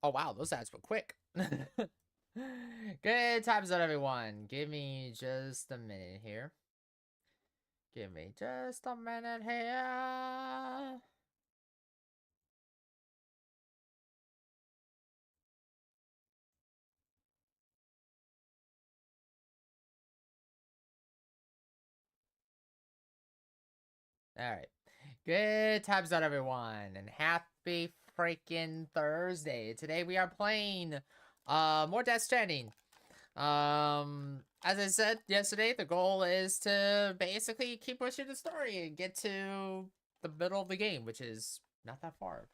Oh, wow, those ads were quick. Good times on everyone. Give me just a minute here. Give me just a minute here. All right. Good times on everyone, and happy freaking Thursday. Today we are playing more Death Stranding. As I said yesterday, the goal is to basically keep pushing the story and get to the middle of the game, which is not that far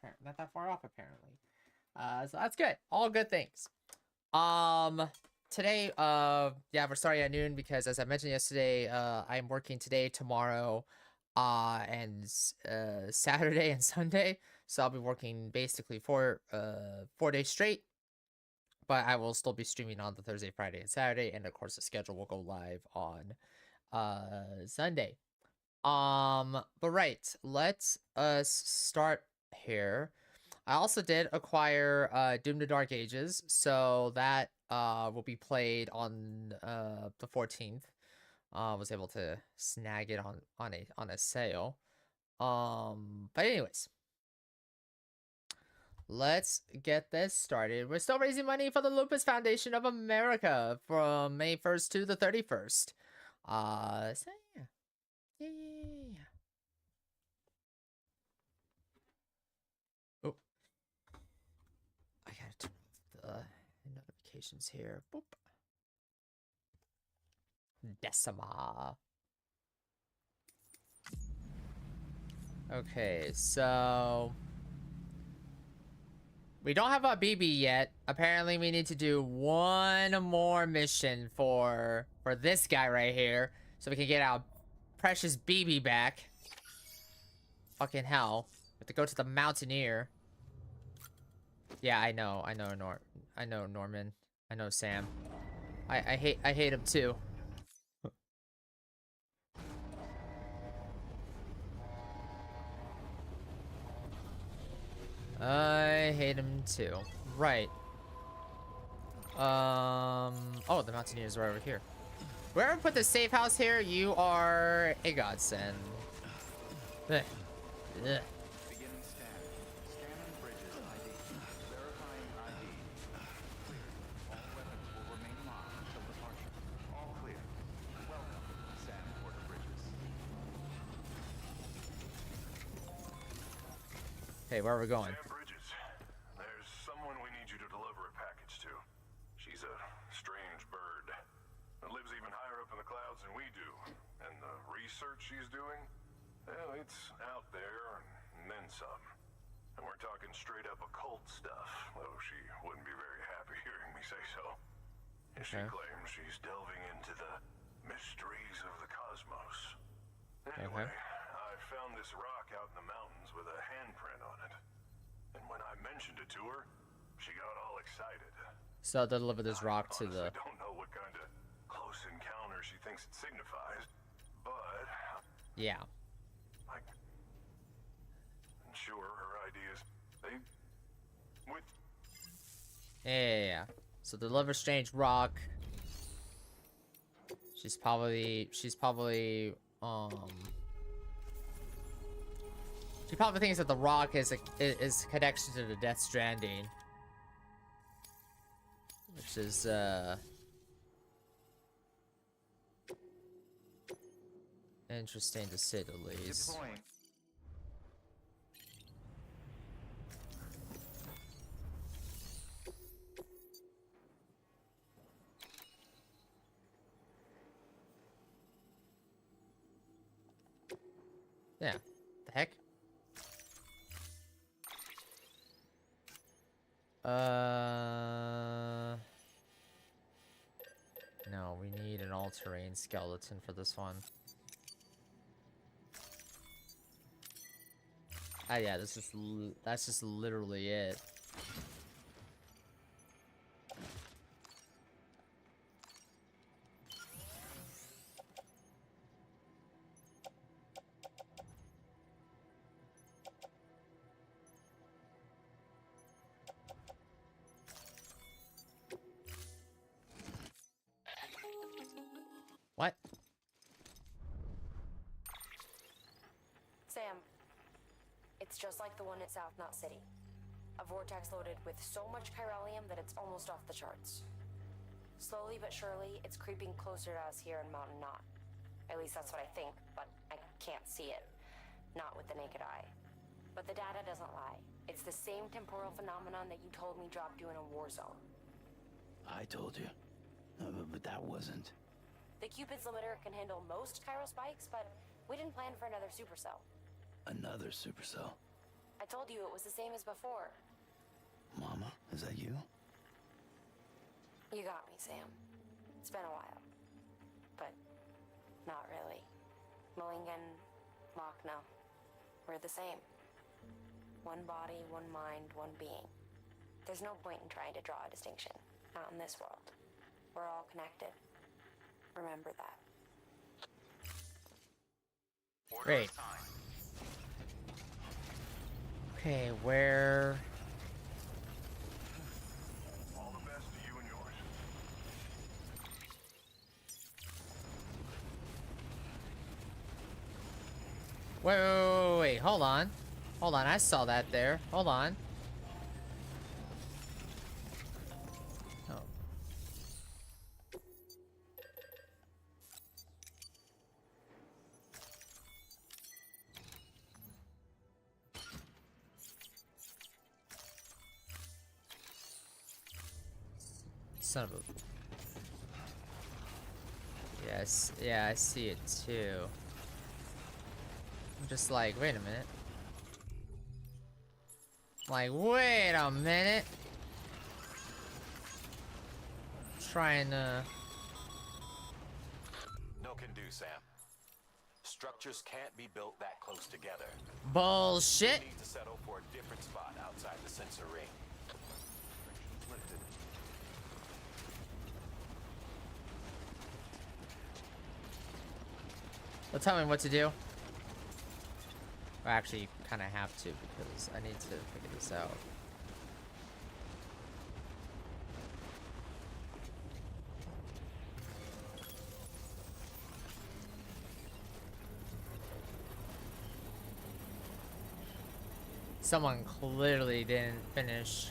off apparently. So that's good. All good things. Today, yeah, we're starting at noon because, as I mentioned yesterday, I'm working today, tomorrow, and Saturday and Sunday. So I'll be working basically 4 days straight. But I will still be streaming on the Thursday, Friday, and Saturday, and of course the schedule will go live on Sunday. But right, let's start here. I also did acquire Doom the Dark Ages, so that will be played on the 14th. Was able to snag it on a sale. But anyways, let's get this started. We're still raising money for the Lupus Foundation of America from May 1st to the 31st. So yeah. Yeah. Oh. I gotta turn off the notifications here. Boop. Decima. Okay, so we don't have a BB yet. Apparently we need to do one more mission for this guy right here, so we can get our precious BB back. Fucking hell. We have to go to the Mountaineer. Yeah, I know Norman. I know Sam. I hate him too. I hate him too. Right. Oh, the Mountaineers are over here. Whoever put the safe house here, you are a godsend. Ugh. Ugh. Beginning scan. Scanning bridges ID. Verifying ID. Clear. All weapons will remain locked until departure. All clear. Welcome, Sand Porter Bridges. Hey, where are we going? Sam Bridges, there's someone we need you to deliver a package to. She's a strange bird that lives even higher up in the clouds than we do. And the research she's doing, well, it's out there and then some. And we're talking straight up occult stuff, though she wouldn't be very happy hearing me say so. And she claims she's delving into the mysteries of the cosmos. Anyway, I found this rock out in the mountains with a handprint on it. And when I mentioned it to her, she got all excited. So deliver this rock to the... I don't know what kind of close encounter she thinks it signifies, but... Yeah. I'm sure her ideas, they... with... Yeah. So deliver strange rock. She's probably she probably thinks that the rock is connection to the Death Stranding, which is interesting to say the least. Deploying. Yeah. The heck? No, we need an all-terrain skeleton for this one. Ah, yeah, that's just literally it. What? Sam, it's just like the one at South Knot City. A vortex loaded with so much chiralium that it's almost off the charts. Slowly but surely, it's creeping closer to us here in Mountain Knot. At least that's what I think, but I can't see it. Not with the naked eye. But the data doesn't lie. It's the same temporal phenomenon that you told me dropped you in a war zone. I told you. But that wasn't. The Cupid's limiter can handle most chiral spikes, but we didn't plan for another supercell. Another supercell. I told you it was the same as before. Mama, is that you? You got me, Sam. It's been a while. But not really. Malingen, Lochno, we're the same. One body, one mind, one being. There's no point in trying to draw a distinction. Not in this world. We're all connected. Remember that. Great. Okay, where... All the best to you and yours. Wait, hold on. Hold on, I saw that there. Hold on. Oh. Son of a... Yes, yeah, I see it too. I'm just like, wait a minute. Like, wait a minute. Trying to... No can do, Sam. Structures can't be built that close together. Bullshit. You need to settle for a different spot outside the sensor ring. Lifted. Well, tell me what to do. I actually kind of have to because I need to figure this out. Someone clearly didn't finish.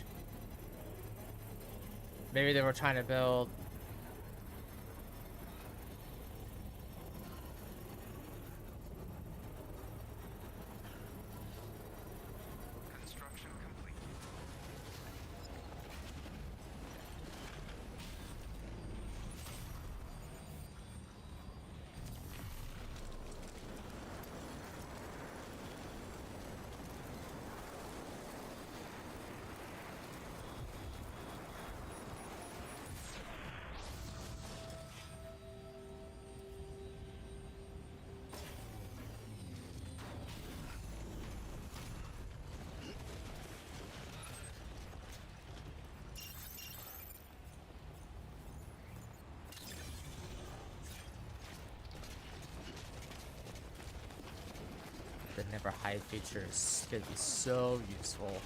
Maybe they were trying to build. Construction complete. The never hide feature is gonna be so useful.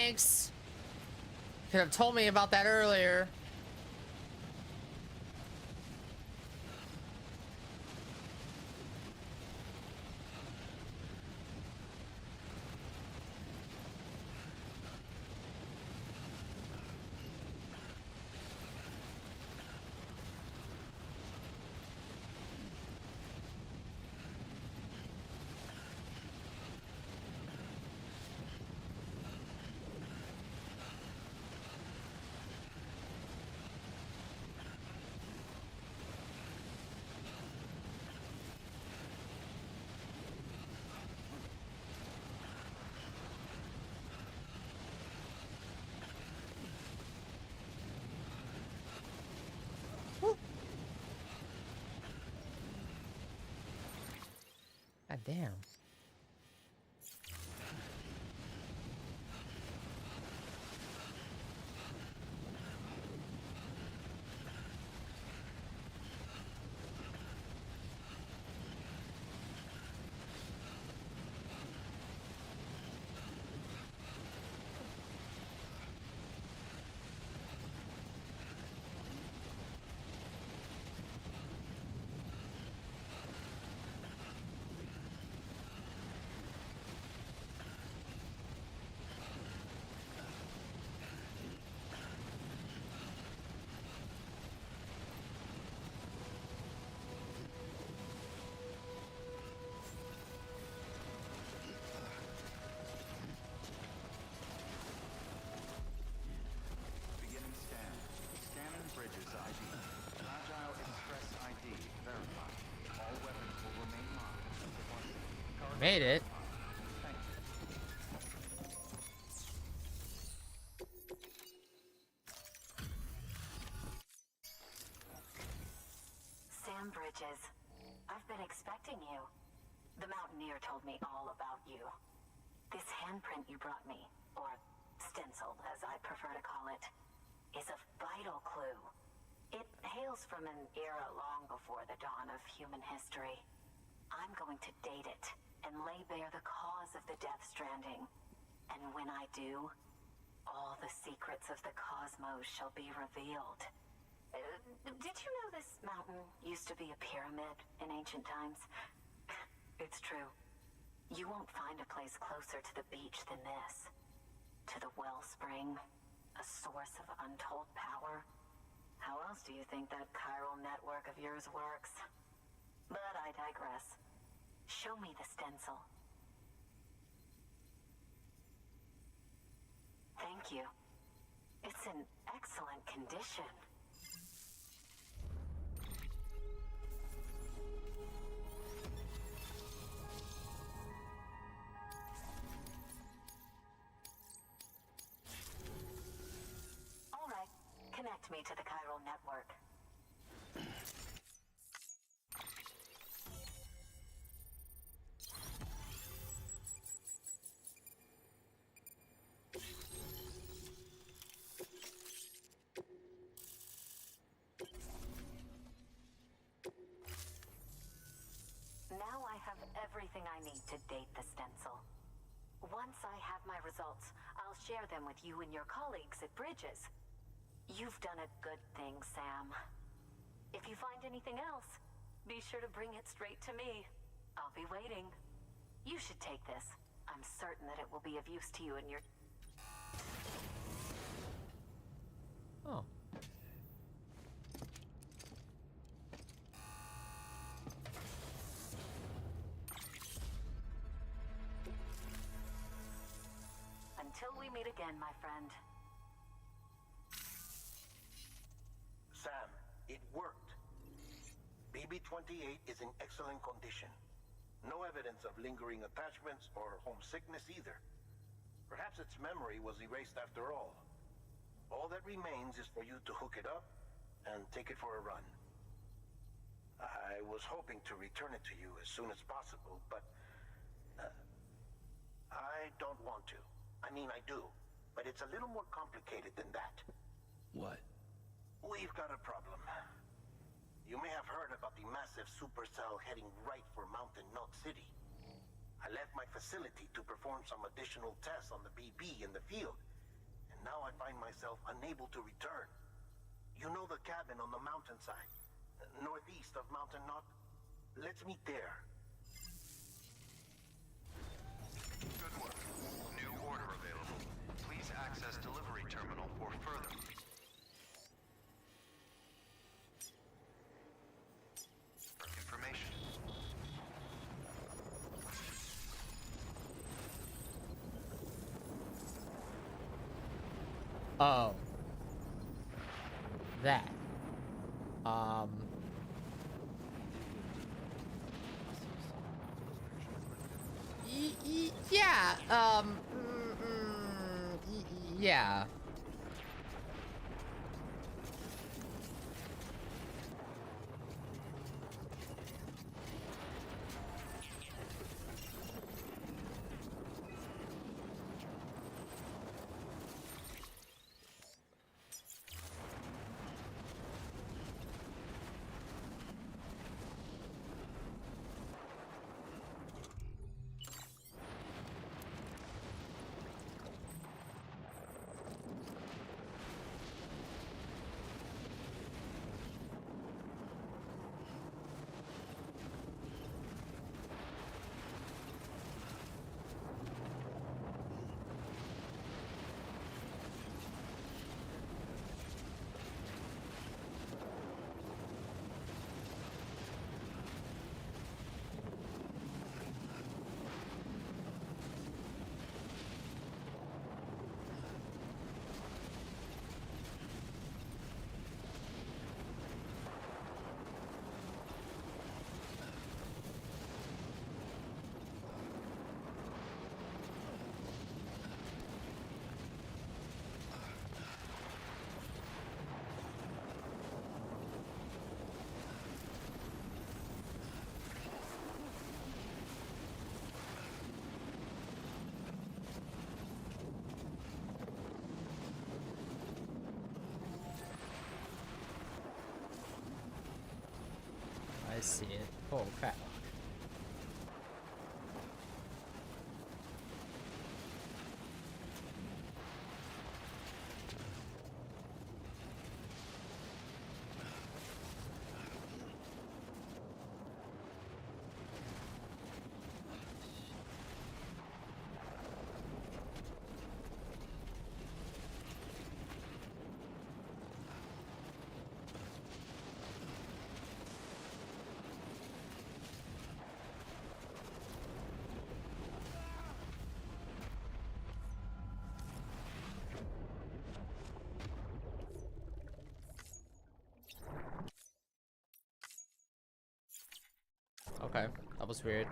Thanks. Could have told me about that earlier. God damn. Beginning scan. Scanning bridges ID. Agile Express ID verified. All weapons will remain locked until departure. Cargo Made it. verified. Thank you. Sam Bridges, I've been expecting you. The Mountaineer told me all about you. This handprint you brought me, or stencil as I prefer to call it, is a vital clue. It hails from an era long before the dawn of human history. I'm going to date it and lay bare the cause of the Death Stranding. And when I do, all the secrets of the cosmos shall be revealed. Did you know this mountain used to be a pyramid in ancient times? It's true. You won't find a place closer to the beach than this. To the wellspring, a source of untold power. How else do you think that chiral network of yours works? But I digress. Show me the stencil. Thank you. It's in excellent condition. All right, connect me to the chiral network. Now I have everything I need to date the stencil. Once I have my results, I'll share them with you and your colleagues at Bridges. You've done a good thing, Sam. If you find anything else, be sure to bring it straight to me. I'll be waiting. You should take this. I'm certain that it will be of use to you and your... Oh. Until we meet again, my friend. Sam, it worked. BB-28 is in excellent condition. No evidence of lingering attachments or homesickness either. Perhaps its memory was erased after all. All that remains is for you to hook it up and take it for a run. I was hoping to return it to you as soon as possible, but I don't want to. I mean, I do, but it's a little more complicated than that. What? We've got a problem. You may have heard about the massive supercell heading right for Mountain Milk City. I left my facility to perform some additional tests on the BB in the field, and now I find myself unable to return. You know the cabin on the mountainside, northeast of Mountain Knot? Let's meet there. Good work. New order available. Please access delivery terminal for further information. Oh. That. Um. Yeah. Yeah. I see it. Oh crap. Okay, that was weird.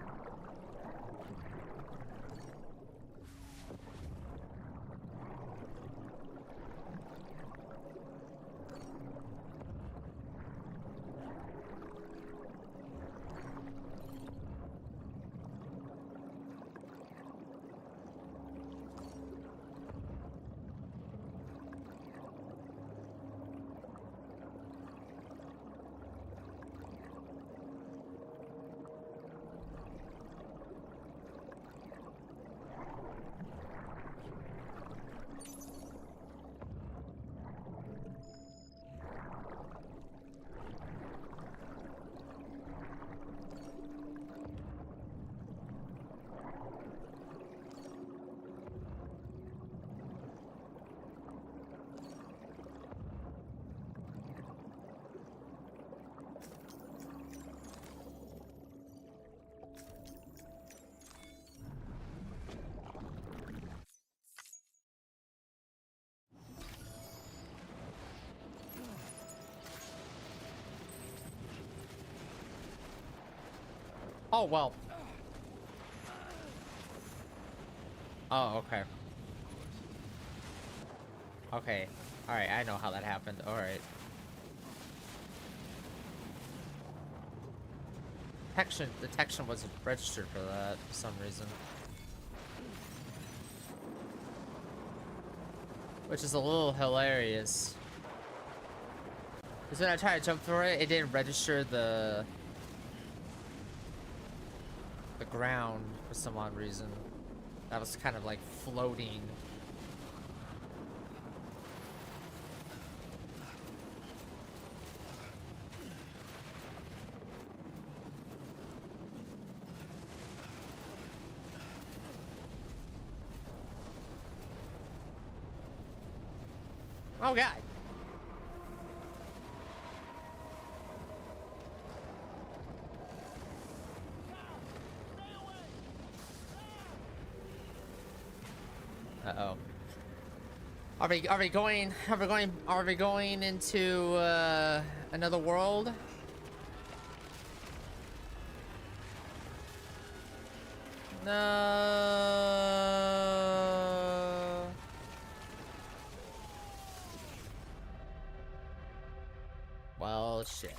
Oh, well. Oh, okay. Okay. Alright, I know how that happened. Alright. Detection wasn't registered for that for some reason. Which is a little hilarious. Because when I tried to jump through it, it didn't register the ground for some odd reason. That was kind of like floating. Oh god. Uh-oh. Are we going into another world? No. Well, shit.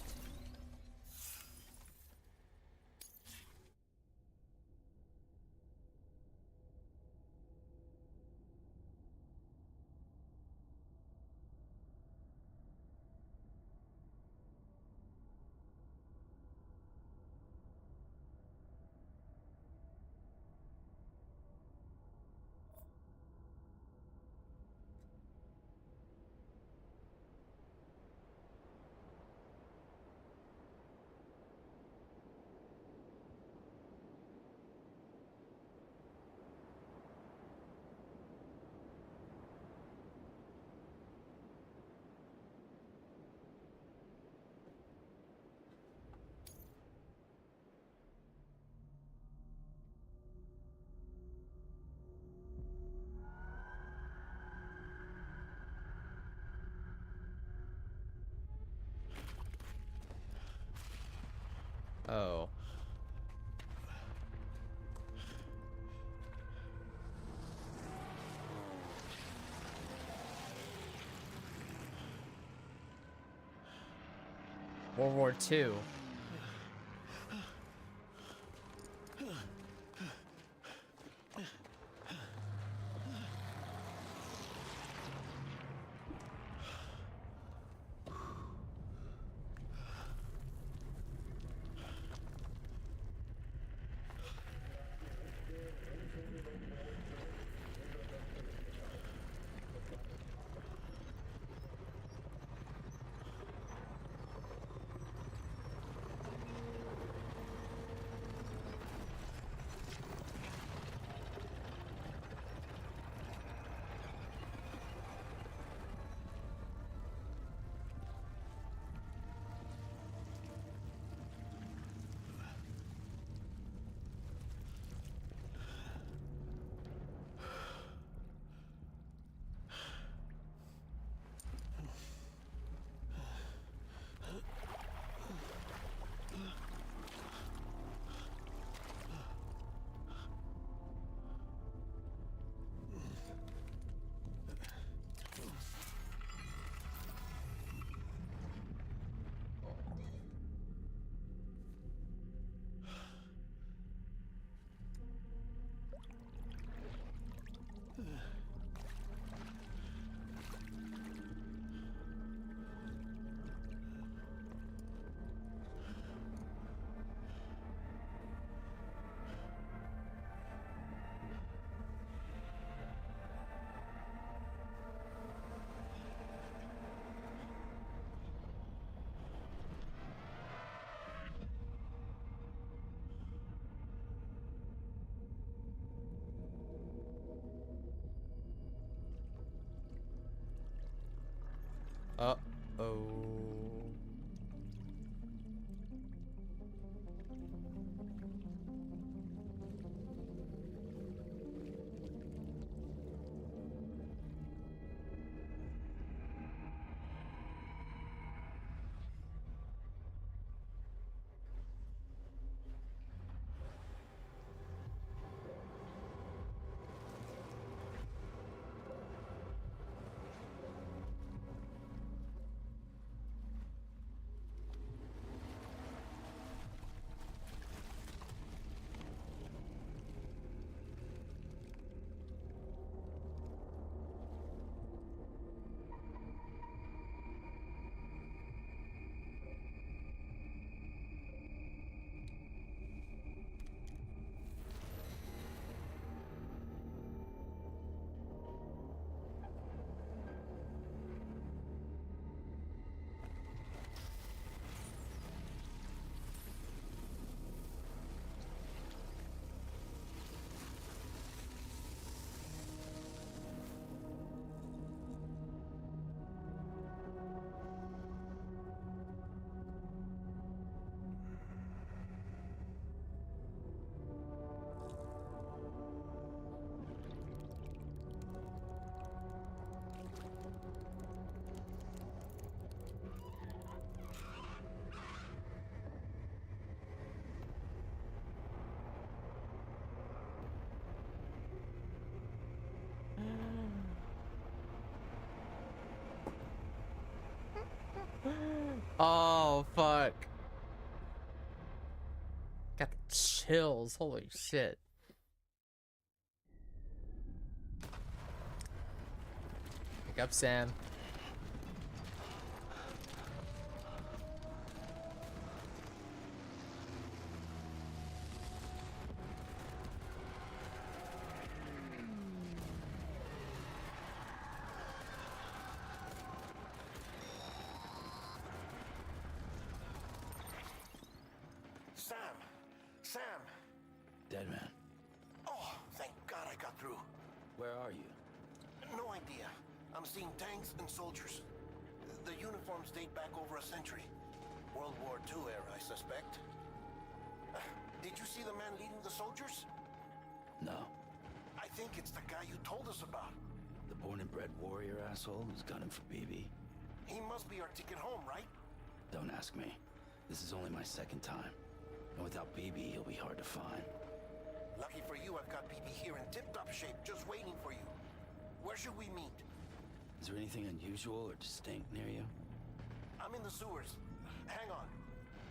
Oh. World War II. Uh-oh. Oh, fuck. Got the chills. Holy shit. Wake up, Sam. Sam! Dead man. Oh, thank God I got through. Where are you? No idea. I'm seeing tanks and soldiers. The uniforms date back over a century. World War II era, I suspect. Did you see the man leading the soldiers? No. I think it's the guy you told us about. The born and bred warrior asshole who's gunning for BB. He must be our ticket home, right? Don't ask me. This is only my second time. And without BB, he'll be hard to find. Lucky for you, I've got BB here in tip-top shape, just waiting for you. Where should we meet? Is there anything unusual or distinct near you? I'm in the sewers. Hang on.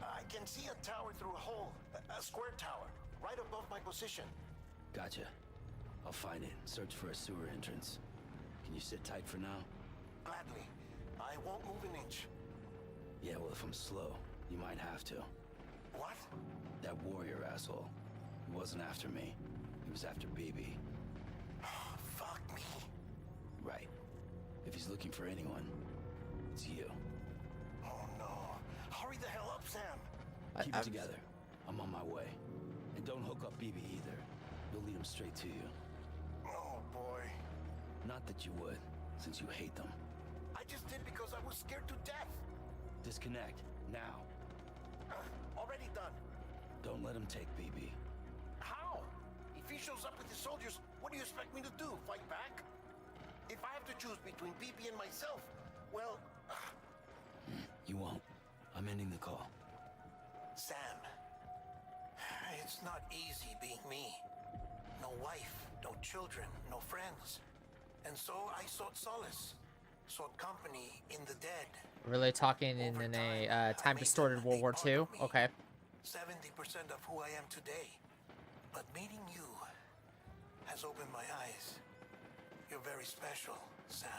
I can see a tower through a hole. A square tower. Right above my position. Gotcha. I'll find it and search for a sewer entrance. Can you sit tight for now? Gladly. I won't move an inch. Yeah, well, if I'm slow, you might have to. What? That warrior asshole. He wasn't after me. He was after BB. Fuck me. Right. If he's looking for anyone, it's you. Oh no. Hurry the hell up, Sam. Keep it together. I'm on my way. And don't hook up BB either. You'll lead him straight to you. Oh boy. Not that you would, since you hate them. I just did because I was scared to death. Disconnect, now. Already done. Don't let him take BB. How? If he shows up with his soldiers, what do you expect me to do? Fight back? If I have to choose between BB and myself, well... You won't. I'm ending the call. Sam, it's not easy being me. No wife, no children, no friends. And so I sought solace, sought company in the dead. Really talking in a time distorted World War II? Okay. 70% of who I am today. But meeting you has opened my eyes. You're very special, Sam.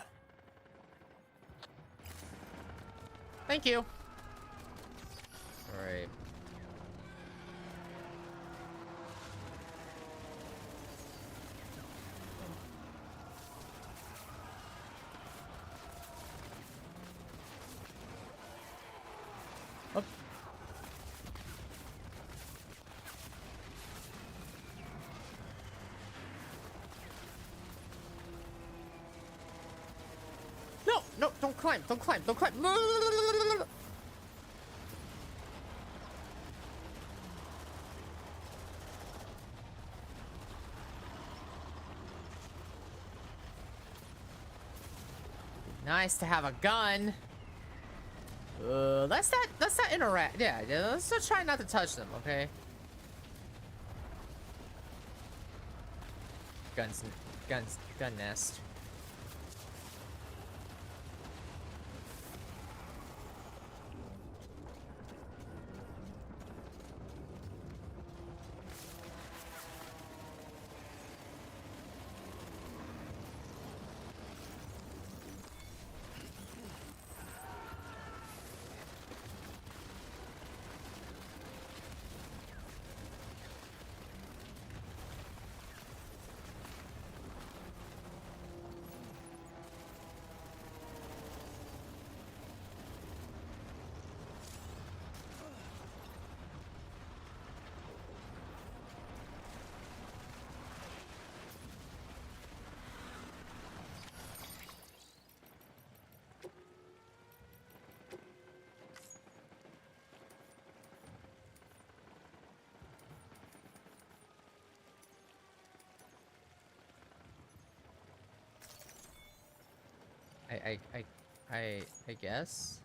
Thank you. All right. Oh. No, no, don't climb, don't climb, don't climb. Nice to have a gun. Let's not interact. Yeah, let's just try not to touch them, okay? Gun nest. I guess.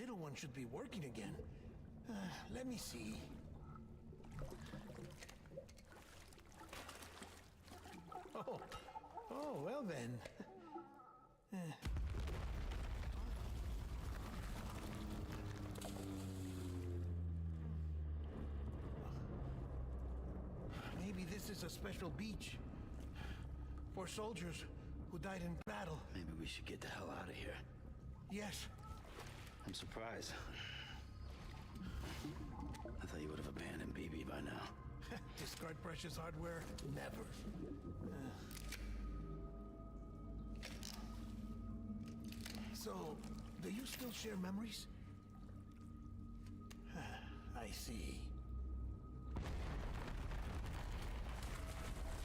little one should be working again. Let me see. Oh, well then. Maybe this is a special beach for soldiers who died in battle. Maybe we should get the hell out of here. Yes. I'm surprised. I thought you would have abandoned BB by now. Discard precious hardware? Never. So, do you still share memories? I see.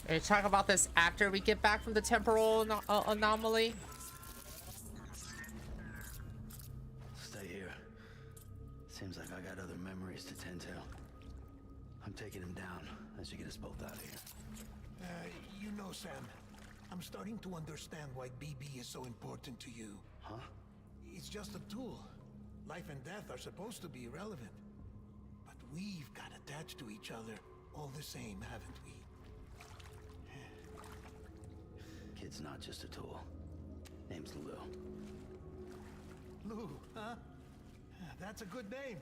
Are you talking about this after we get back from the temporal anomaly? Stay here. Seems like I got other memories to tend to. I'm taking him down. That should get us both out of here. You know, Sam, I'm starting to understand why BB is so important to you. Huh? It's just a tool. Life and death are supposed to be irrelevant. But we've got attached to each other all the same, haven't we? Kid's not just a tool. Name's Lou. Lou, huh? That's a good name.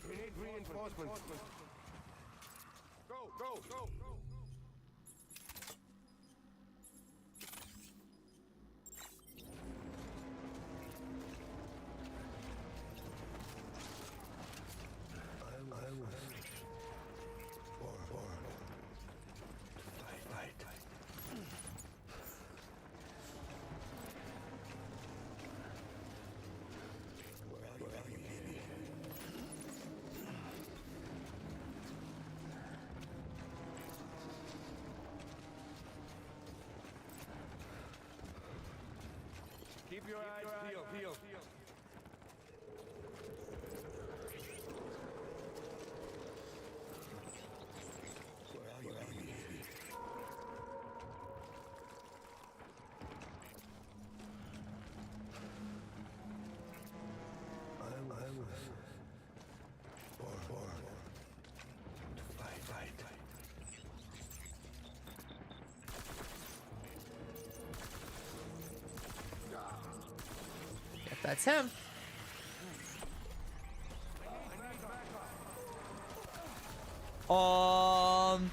We need reinforcements. Go, go, go! Keep your eyes peeled. That's him. Um.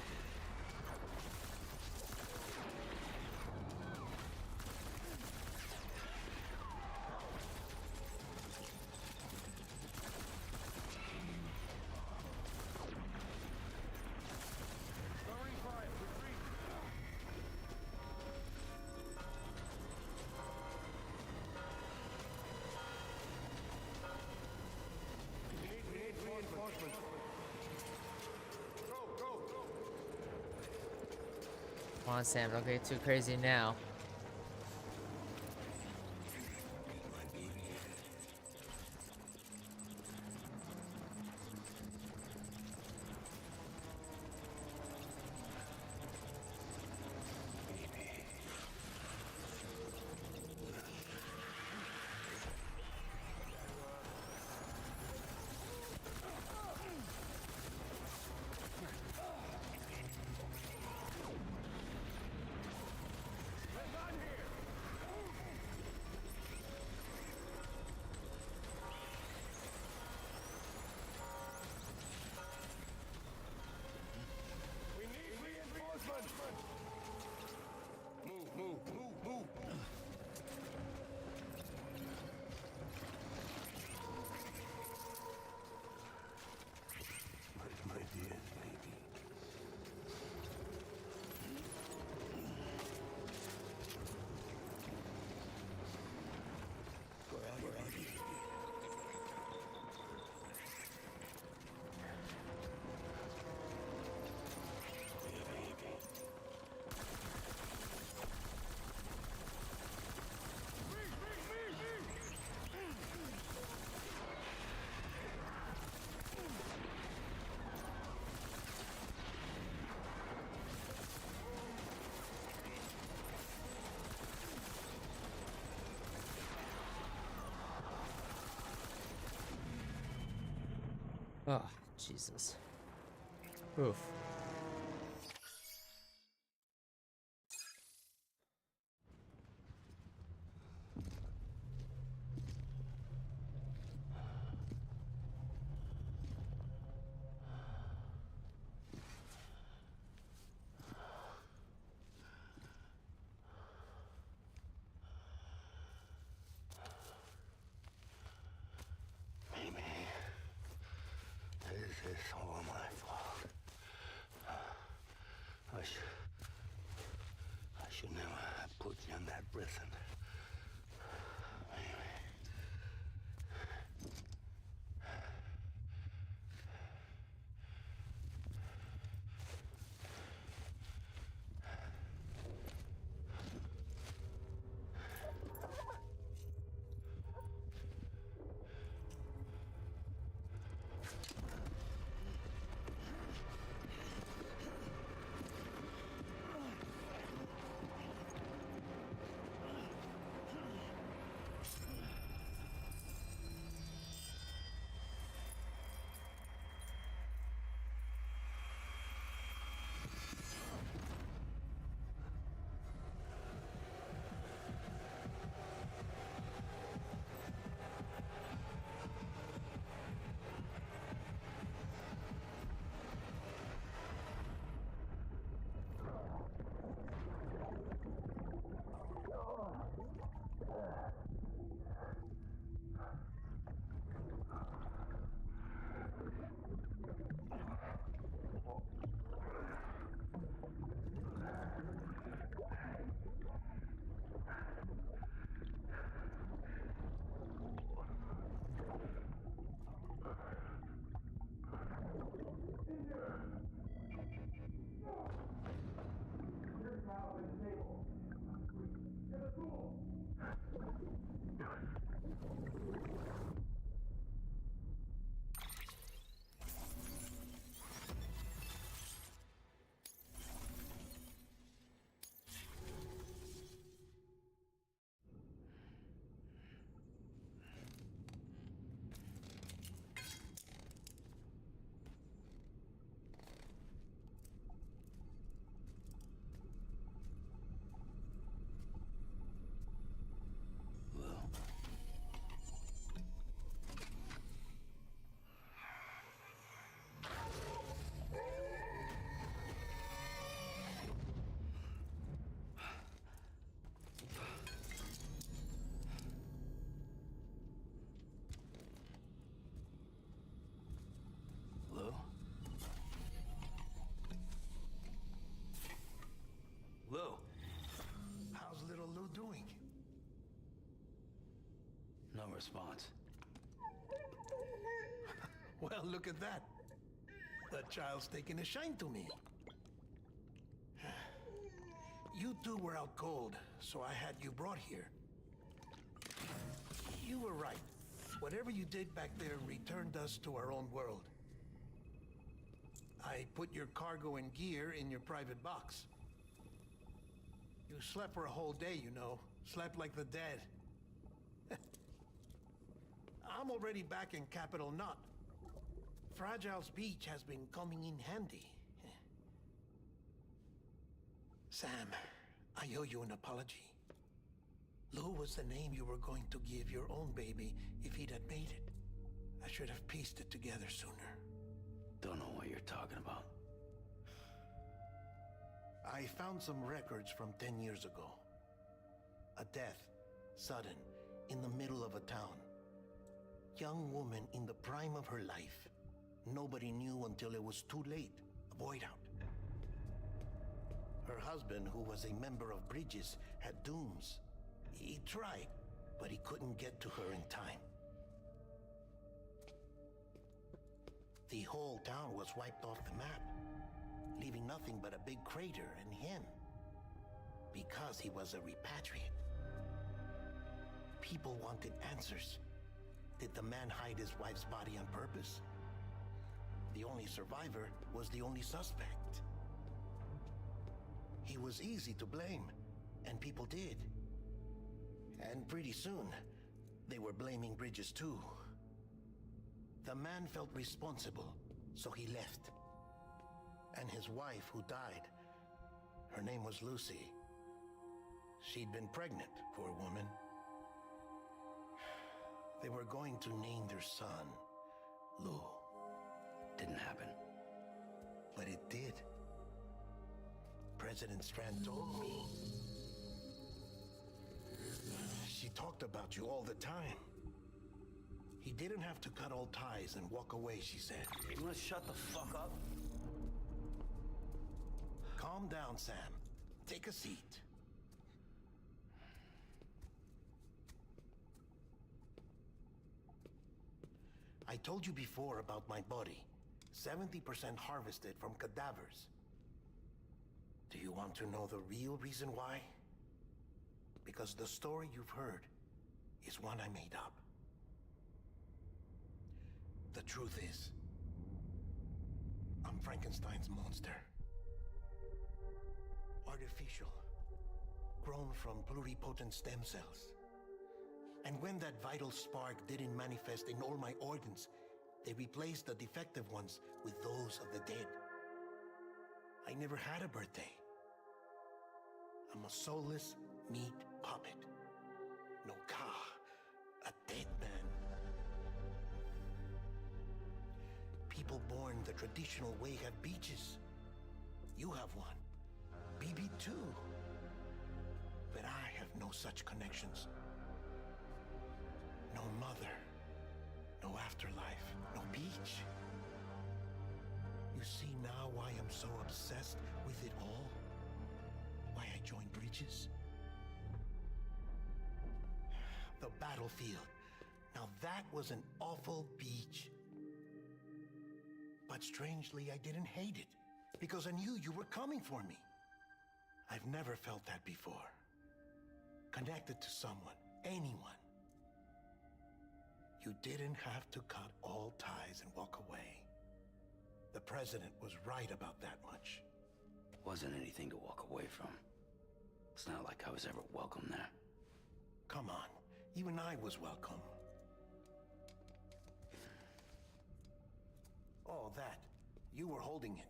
Come on, Sam, don't get too crazy now. Where's my dear baby? Where are you? Oh, Jesus. Oof. Mimi, this is all my fault. I should never have put you in that prison. Mimi. response. Well, look at that. The child's taking a shine to me. You two were out cold, so I had you brought here. You were right. Whatever you did back there returned us to our own world. I put your cargo and gear in your private box. You slept for a whole day, you know. Slept like the dead. I'm already back in Capital Knot. Fragile's beach has been coming in handy. Sam, I owe you an apology. Lou was the name you were going to give your own baby if he'd had made it. I should have pieced it together sooner. Don't know what you're talking about. I found some records from 10 years ago. A death, sudden, in the middle of a town. Young woman in the prime of her life. Nobody knew until it was too late. A void out. Her husband, who was a member of Bridges, had dooms. He tried, but he couldn't get to her in time. The whole town was wiped off the map, leaving nothing but a big crater and him, because he was a repatriate. People wanted answers. Did the man hide his wife's body on purpose? The only survivor was the only suspect. He was easy to blame, and people did. And pretty soon, they were blaming Bridges too. The man felt responsible, so he left. And his wife, who died, her name was Lucy. She'd been pregnant, poor woman. They were going to name their son Lou. Didn't happen. But it did. President Strand told me. She talked about you all the time. He didn't have to cut all ties and walk away, she said. You wanna shut the fuck up? Calm down, Sam. Take a seat. I told you before about my body. 70% harvested from cadavers. Do you want to know the real reason why? Because the story you've heard is one I made up. The truth is, I'm Frankenstein's monster. Artificial. Grown from pluripotent stem cells. And when that vital spark didn't manifest in all my organs, they replaced the defective ones with those of the dead. I never had a birthday. I'm a soulless meat puppet. No ka, a dead man. People born the traditional way have beaches. You have one. BB too. But I have no such connections. No mother. No afterlife. No beach. You see now why I'm so obsessed with it all? Why I joined Bridges? The battlefield. Now that was an awful beach. But strangely, I didn't hate it. Because I knew you were coming for me. I've never felt that before. Connected to someone, anyone. You didn't have to cut all ties and walk away. The president was right about that much. Wasn't anything to walk away from. It's not like I was ever welcome there. Come on, even I was welcome. Oh, that. You were holding it.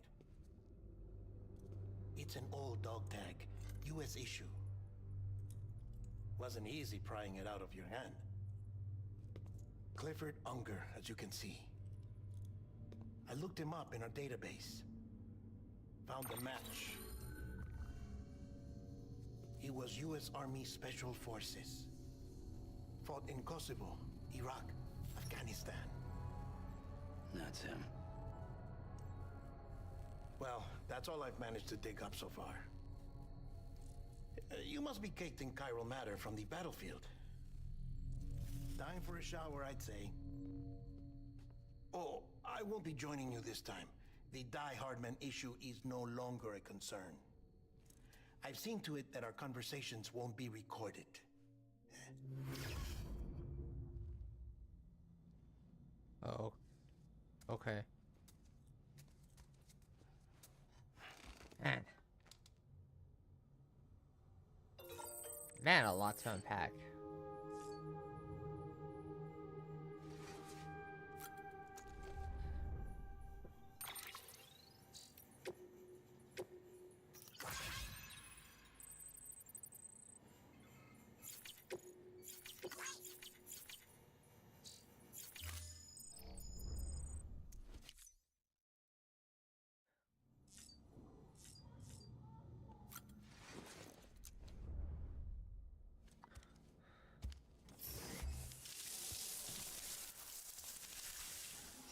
It's an old dog tag, US issue. Wasn't easy prying it out of your hand. Clifford Unger, as you can see. I looked him up in our database. Found a match. He was US Army Special Forces. Fought in Kosovo, Iraq, Afghanistan. That's him. Well, that's all I've managed to dig up so far. You must be caked in chiral matter from the battlefield. Time for a shower, I'd say. Oh, I won't be joining you this time. The Die Hardman issue is no longer a concern. I've seen to it that our conversations won't be recorded. Oh. Okay. Man. Man, a lot to unpack.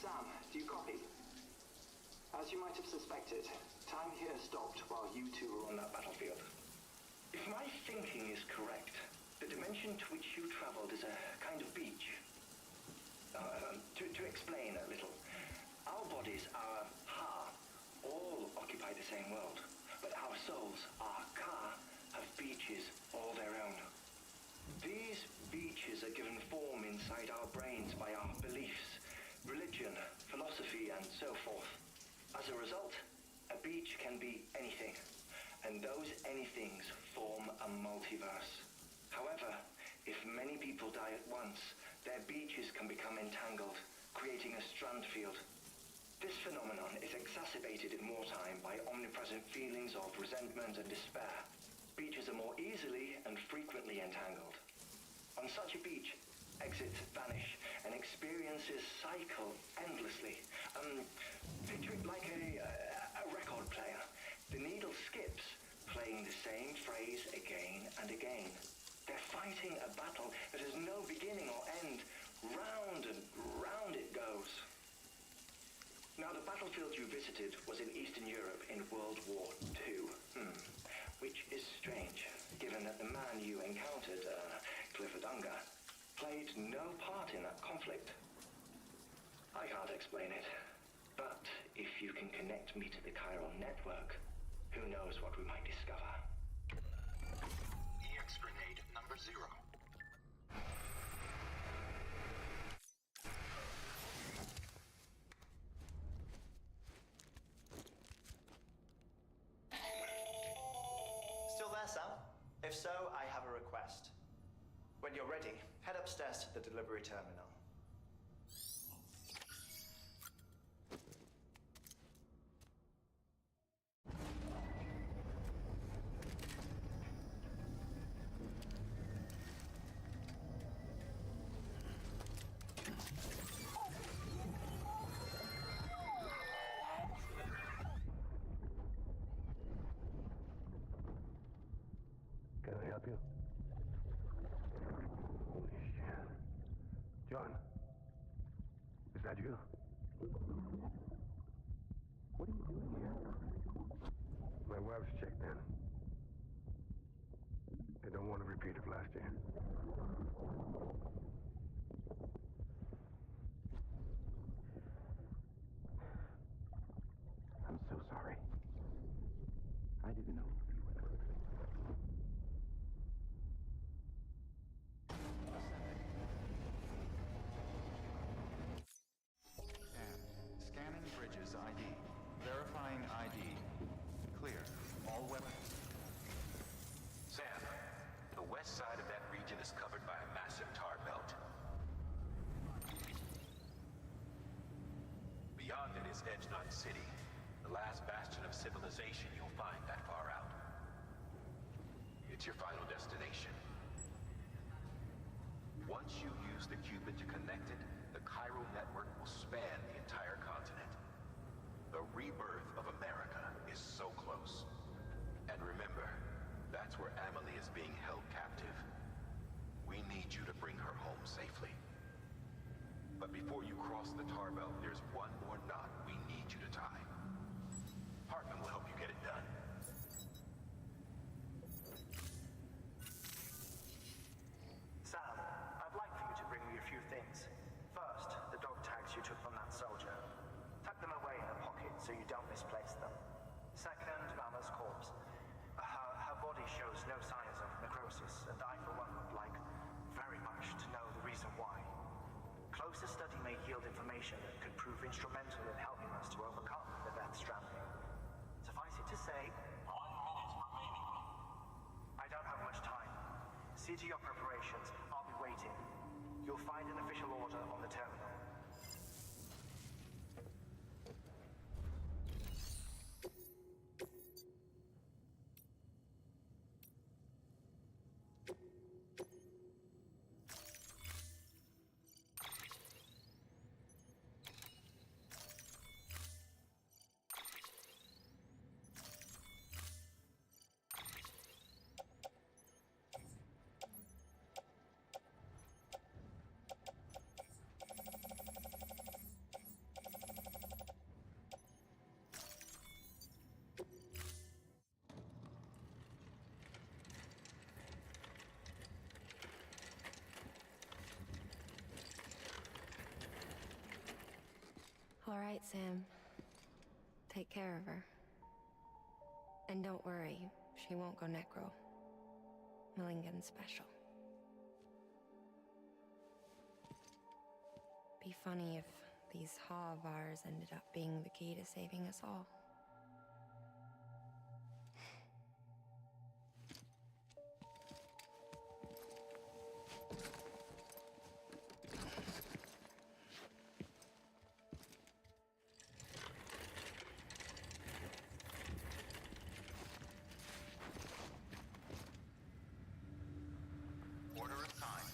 Sam, do you copy? As you might have suspected, time here stopped while you two were on that battlefield. If my thinking is correct, the dimension to which you traveled is a kind of beach. To explain a little, our bodies, our ha, all occupy the same world, but our souls, our ka, have beaches all their own. These beaches are given form inside our brains by our beliefs, religion, philosophy, and so forth. As a result, a beach can be anything, and those anythings form a multiverse. However, if many people die at once, their beaches can become entangled, creating a strand field. This phenomenon is exacerbated in wartime by omnipresent feelings of resentment and despair. Beaches are more easily and frequently entangled. On such a beach, exits vanish and experiences cycle endlessly. Picture it like a record player. The needle skips, playing the same phrase again and again. They're fighting a battle that has no beginning or end. Round and round it goes. Now, the battlefield you visited was in Eastern Europe in World War II. Which is strange, given that the man you encountered, Clifford Unger, played no part in that conflict. I can't explain it, but if you can connect me to the chiral network, who knows what we might discover. EX grenade number 0. Still there, Sam? If so, I have a request. When you're ready, head upstairs to the delivery terminal. Can I help you? Holy shit. John, is that you? What are you doing here? My wife's checked in. They don't want a repeat of last year. I'm so sorry. I didn't know. Scanning bridges ID. Verifying ID. Clear. All weapons. Sam, the west side of that region is covered by a massive tar belt. Beyond it is Edgenut City, the last bastion of civilization you'll find that far out. It's your final destination. Once you use the Cupid to connect it, the chiral network will span the entire continent. The rebirth of America is so close. And remember, that's where Amelie is being held captive. We need you to bring her home safely. But before you cross the tar belt, there's one more knot we need you to tie. Hartman will help you get it done. Sam, I'd like for you to bring me revealed information that could prove instrumental in helping us to overcome the Death Stranding. Suffice it to say, 1 minute remaining. I don't have much time. See to your preparations. I'll be waiting. You'll find an official order on the terminal. All right, Sam. Take care of her. And don't worry, she won't go necro. Millingan's special. Be funny if these Ha of ours ended up being the key to saving us all. Order of time.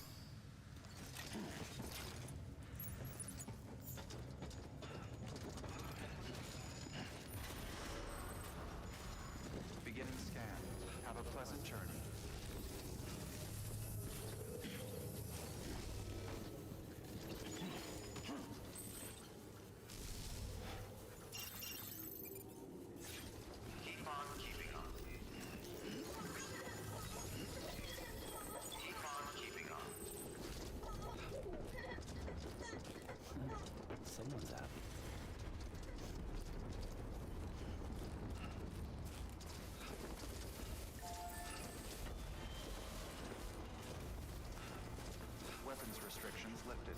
Beginning scan. Have a pleasant journey. Keep on keeping on. Keep on keeping on. Someone's happy. Weapons restrictions lifted.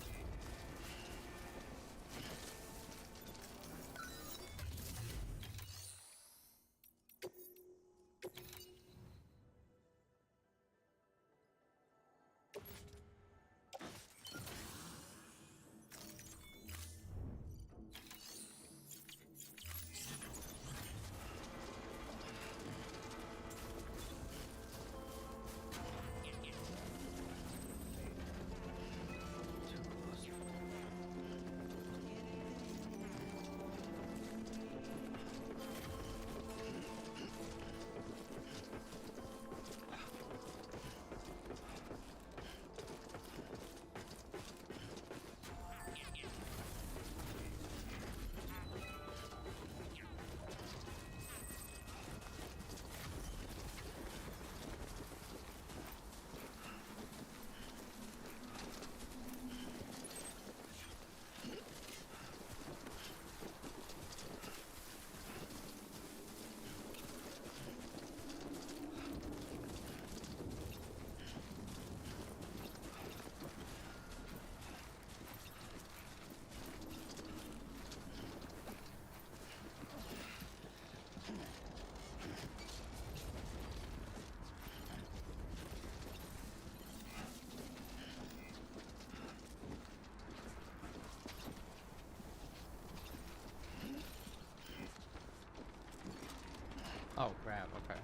Oh crap, okay.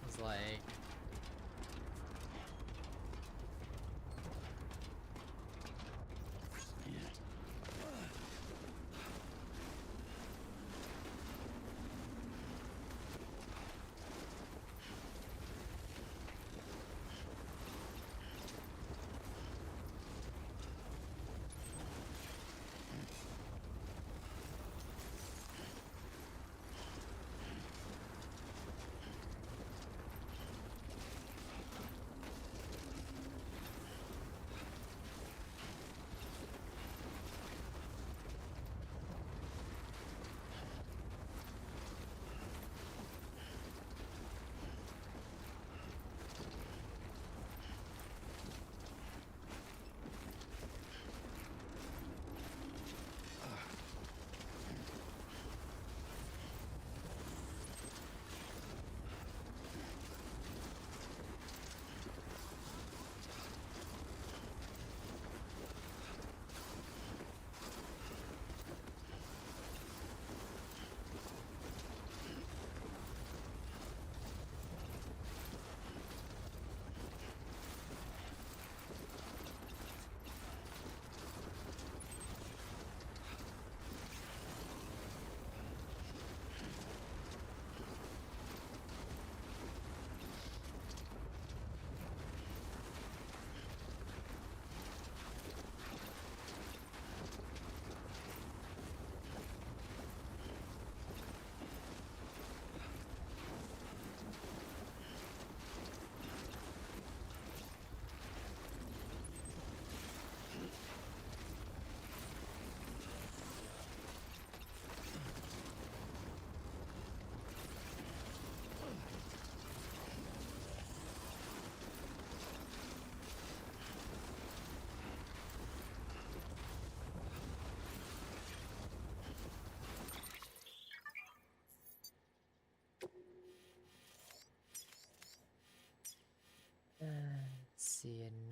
It's like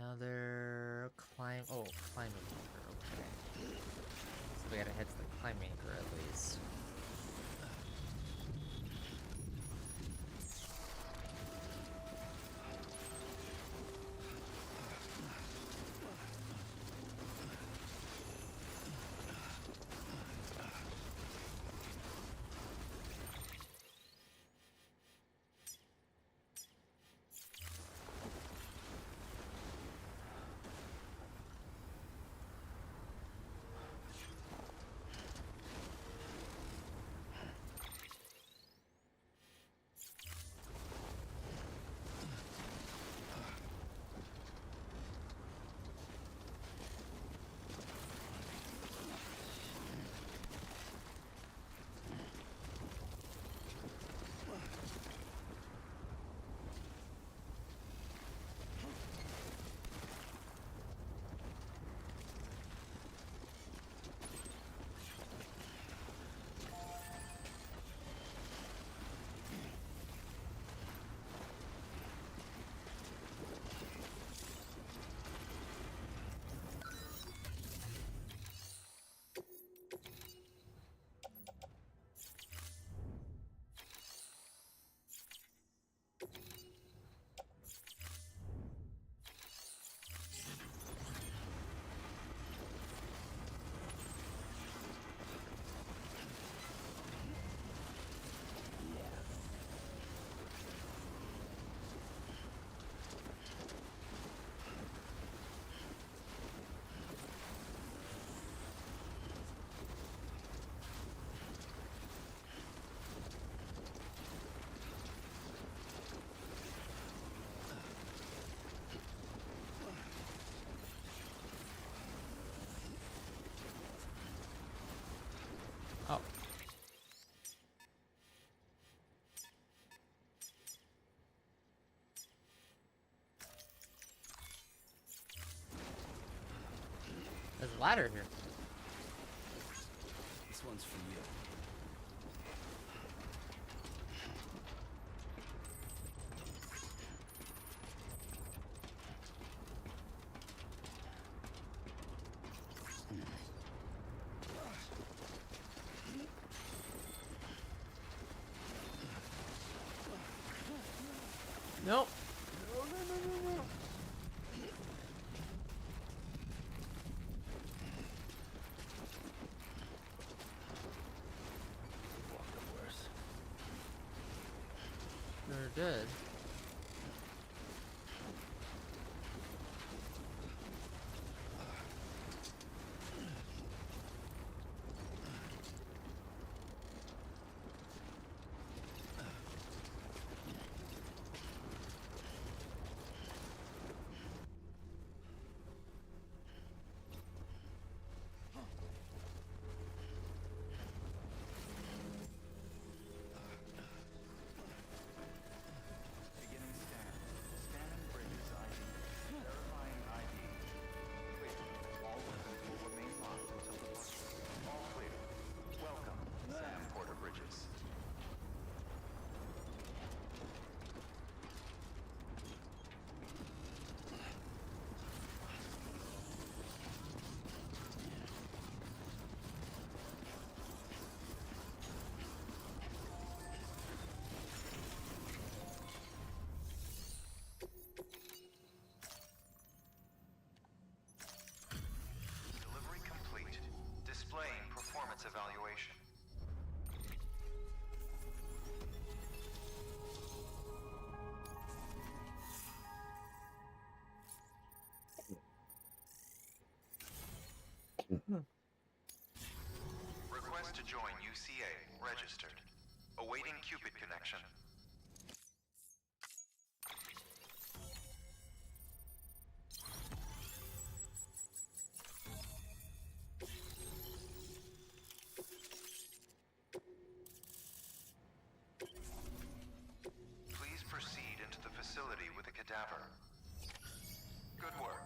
Another climb. Oh, climbing anchor. Okay. So we gotta head to the climbing anchor at least. Oh. There's a ladder here. This one's for you. Nope. No. Walked up worse. They're dead. Beginning scan. Scan and bridges ID. Verifying ID. Clear. All weapons will remain locked until departure. All clear. Welcome, Sam Porter Bridges. Delivery complete. Displaying performance evaluation. Request to join UCA. Registered. Awaiting Cupid connection. Please proceed into the facility with a cadaver. Good work.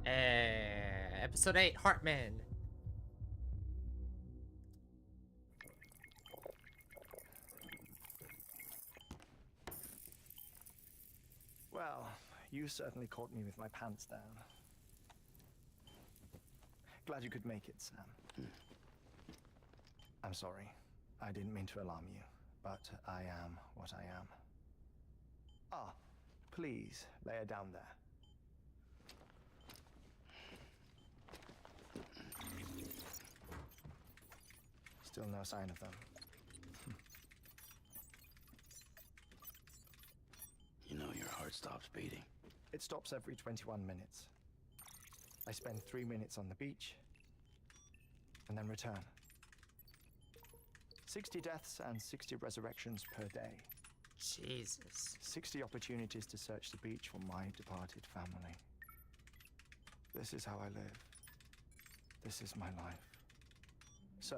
Episode 8, Hartman. Well, you certainly caught me with my pants down. Glad you could make it, Sam. I'm sorry. I didn't mean to alarm you, but I am what I am. Ah, please, lay her down there. Still no sign of them. You know your heart stops beating. It stops every 21 minutes. I spend 3 minutes on the beach, and then return. 60 deaths and 60 resurrections per day. Jesus. 60 opportunities to search the beach for my departed family. This is how I live. This is my life. So,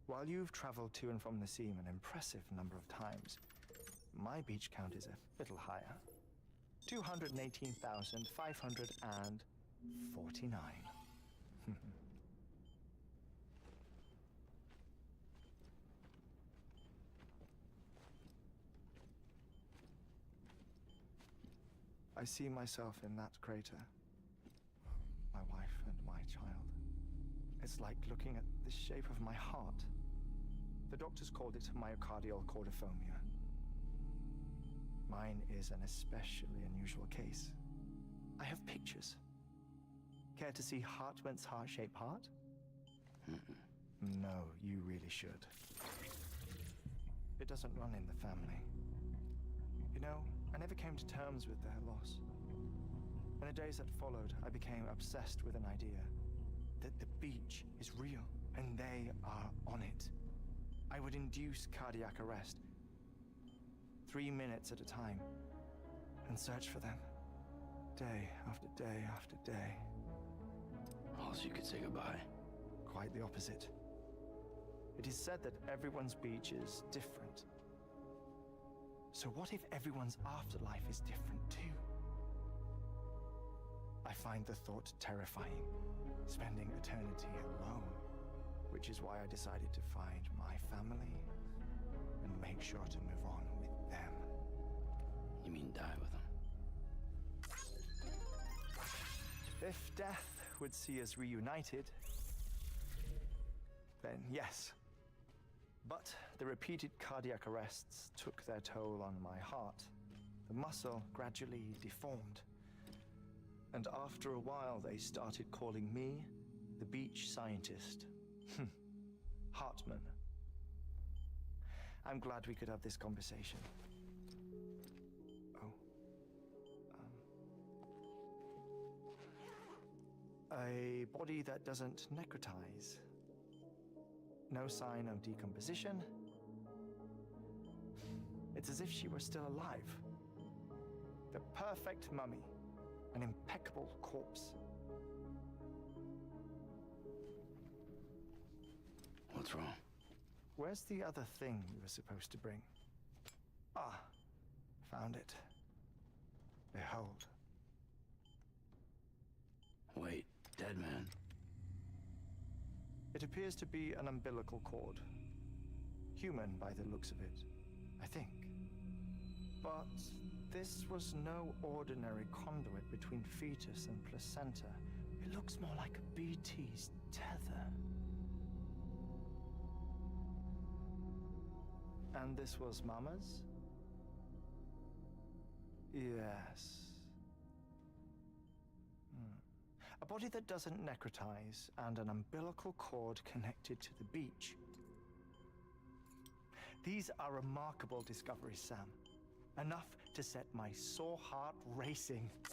while you've traveled to and from the sea an impressive number of times, my beach count is a little higher. 218,549. I see myself in that crater. My wife and my child. It's like looking at the shape of my heart. The doctors called it myocardial cordiformia. Mine is an especially unusual case. I have pictures. Care to see Hartman's heart-shaped heart? No, you really should. It doesn't run in the family. You know, I never came to terms with their loss. In the days that followed, I became obsessed with an idea that the beach is real and they are on it. I would induce cardiac arrest, 3 minutes at a time, and search for them, day after day after day. Also, you could say goodbye. Quite the opposite. It is said that everyone's beach is different. So what if everyone's afterlife is different too? I find the thought terrifying, spending eternity alone, which is why I decided to find my family and make sure to move on with them. You mean die with them? If death would see us reunited, then yes. But the repeated cardiac arrests took their toll on my heart. The muscle gradually deformed. And after a while, they started calling me the beach scientist. Hartman. I'm glad we could have this conversation. Oh. A body that doesn't necrotize. No sign of decomposition. It's as if she were still alive. The perfect mummy. An impeccable corpse. What's wrong? Where's the other thing you were supposed to bring? Ah, found it. Behold. Wait, dead man? It appears to be an umbilical cord. Human by the looks of it, I think. But this was no ordinary conduit between fetus and placenta. It looks more like a BT's tether. And this was Mama's? Yes. A body that doesn't necrotize and an umbilical cord connected to the beach. These are remarkable discoveries, Sam. Enough to set my sore heart racing. 5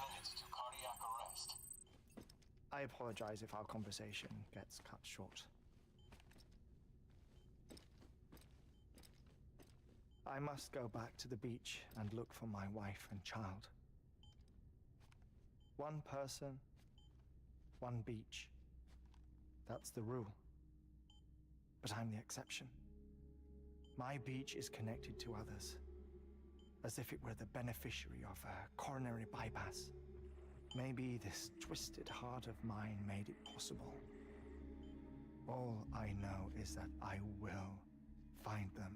minutes to cardiac arrest. I apologize if our conversation gets cut short. I must go back to the beach and look for my wife and child. One person, one beach. That's the rule. But I'm the exception. My beach is connected to others, as if it were the beneficiary of a coronary bypass. Maybe this twisted heart of mine made it possible. All I know is that I will find them.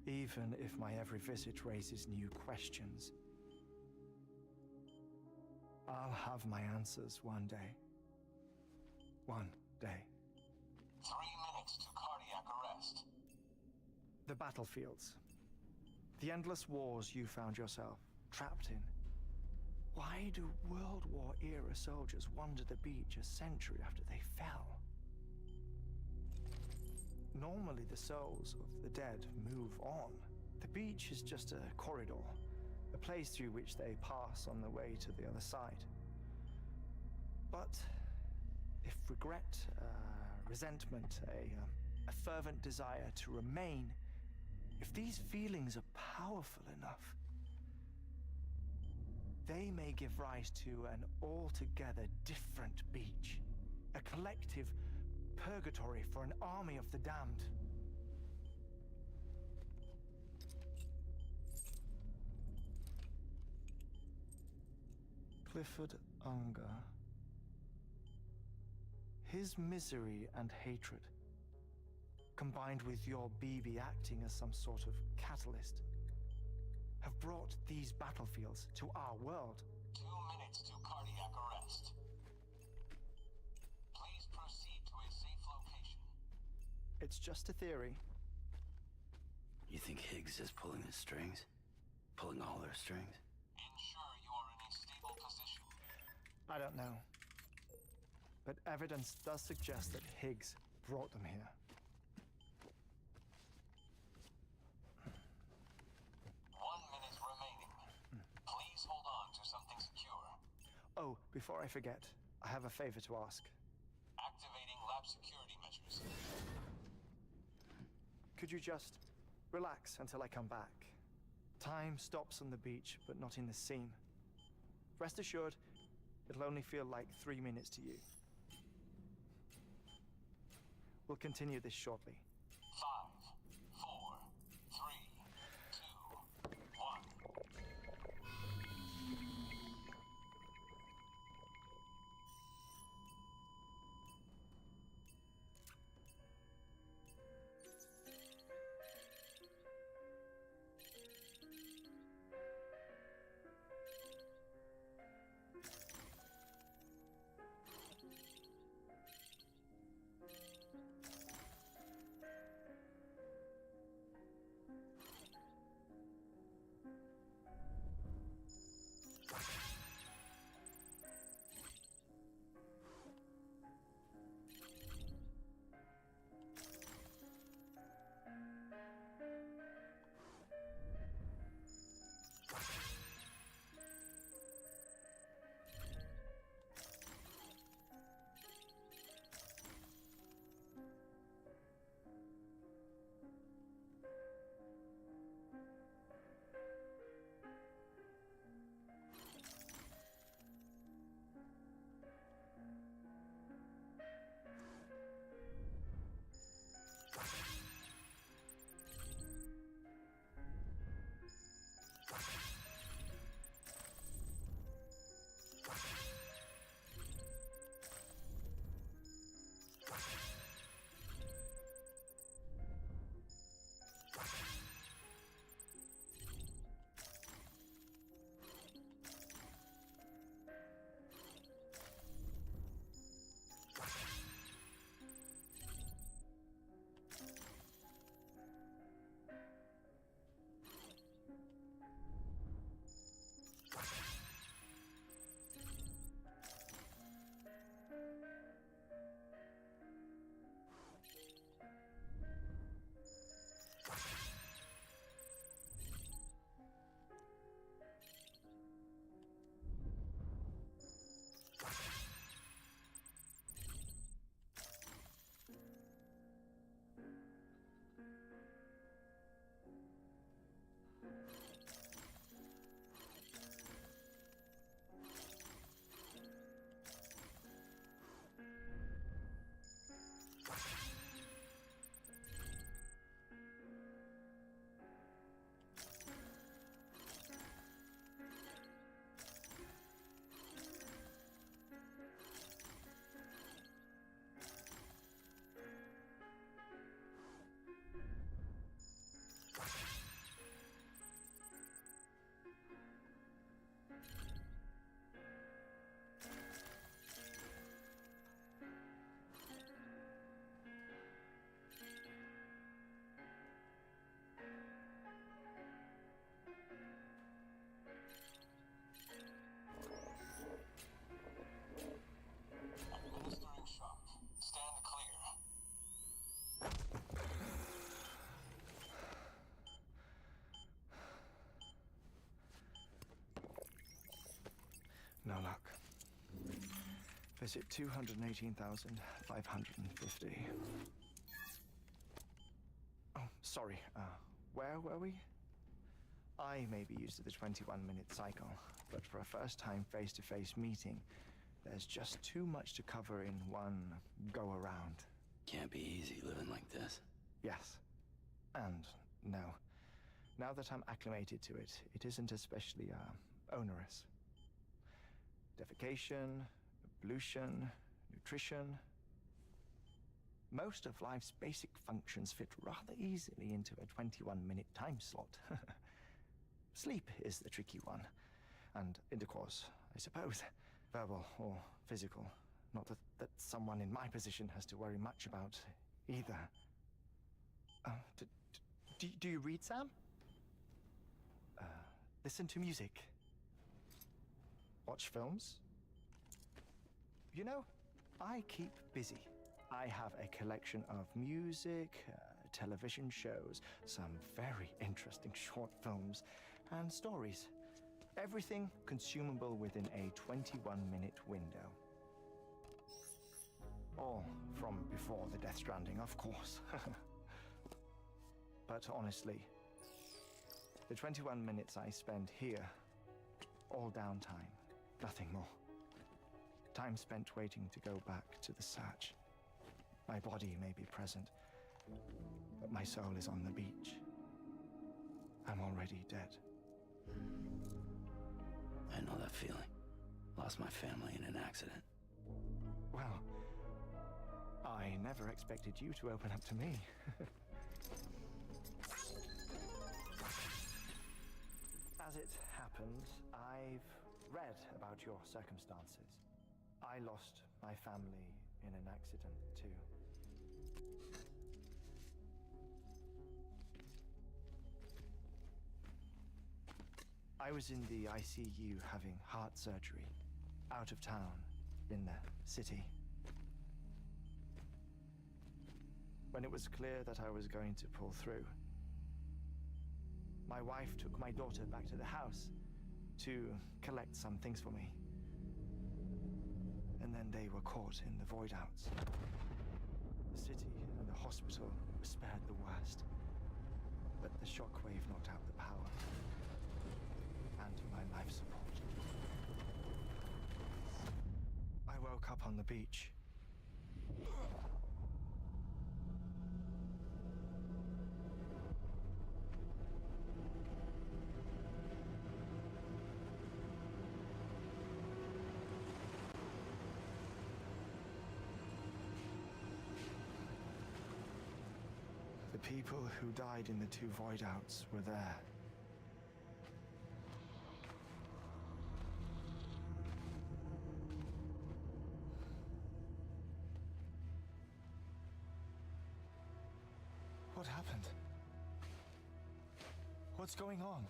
Even if my every visit raises new questions, I'll have my answers one day. One day. 3 minutes to cardiac arrest. The battlefields. The endless wars you found yourself trapped in. Why do World War-era soldiers wander the beach a century after they fell? Normally the souls of the dead move on. The beach is just a corridor, a place through which they pass on the way to the other side. But if regret, resentment, a fervent desire to remain, if these feelings are powerful enough, they may give rise to an altogether different beach, a collective purgatory for an army of the damned. Clifford Unger. His misery and hatred, combined with your BB acting as some sort of catalyst, have brought these battlefields to our world. 2 minutes to cardiac arrest. Please proceed to a safe location. It's just a theory. You think Higgs is pulling the strings? Pulling all their strings? Ensure you are in a stable position. I don't know. But evidence does suggest that Higgs brought them here. 1 minute remaining. Please hold on to something secure. Oh, before I forget, I have a favor to ask. Activating lab security measures. Could you just relax until I come back? Time stops on the beach, but not in the scene. Rest assured, it'll only feel like 3 minutes to you. We'll continue this shortly. 5, 4, 3, 2, 1. Visit 218,550. Oh, sorry. Where were we? I may be used to the 21-minute cycle, but for a first-time face-to-face meeting, there's just too much to cover in one go-around. Can't be easy living like this. Yes. And no. Now that I'm acclimated to it, it isn't especially, onerous. Defecation, ablution, nutrition. Most of life's basic functions fit rather easily into a 21-minute time slot. Sleep is the tricky one. And intercourse, I suppose. Verbal or physical. Not that someone in my position has to worry much about either. Do you read, Sam? Listen to music. Watch films? You know, I keep busy. I have a collection of music, television shows, some very interesting short films, and stories. Everything consumable within a 21-minute window. All from before the Death Stranding, of course. But honestly, the 21 minutes I spend here, all downtime, nothing more. Time spent waiting to go back to the Satch. My body may be present, but my soul is on the beach. I'm already dead. I know that feeling. Lost my family in an accident. Well, I never expected you to open up to me. As it happens, I've read about your circumstances. I lost my family in an accident, too. I was in the ICU having heart surgery, out of town, in the city. When it was clear that I was going to pull through, my wife took my daughter back to the house to collect some things for me. And then they were caught in the void outs. The city and the hospital were spared the worst, but the shockwave knocked out the power and my life support. I woke up on the beach. The people who died in the two void outs were there. What happened? What's going on?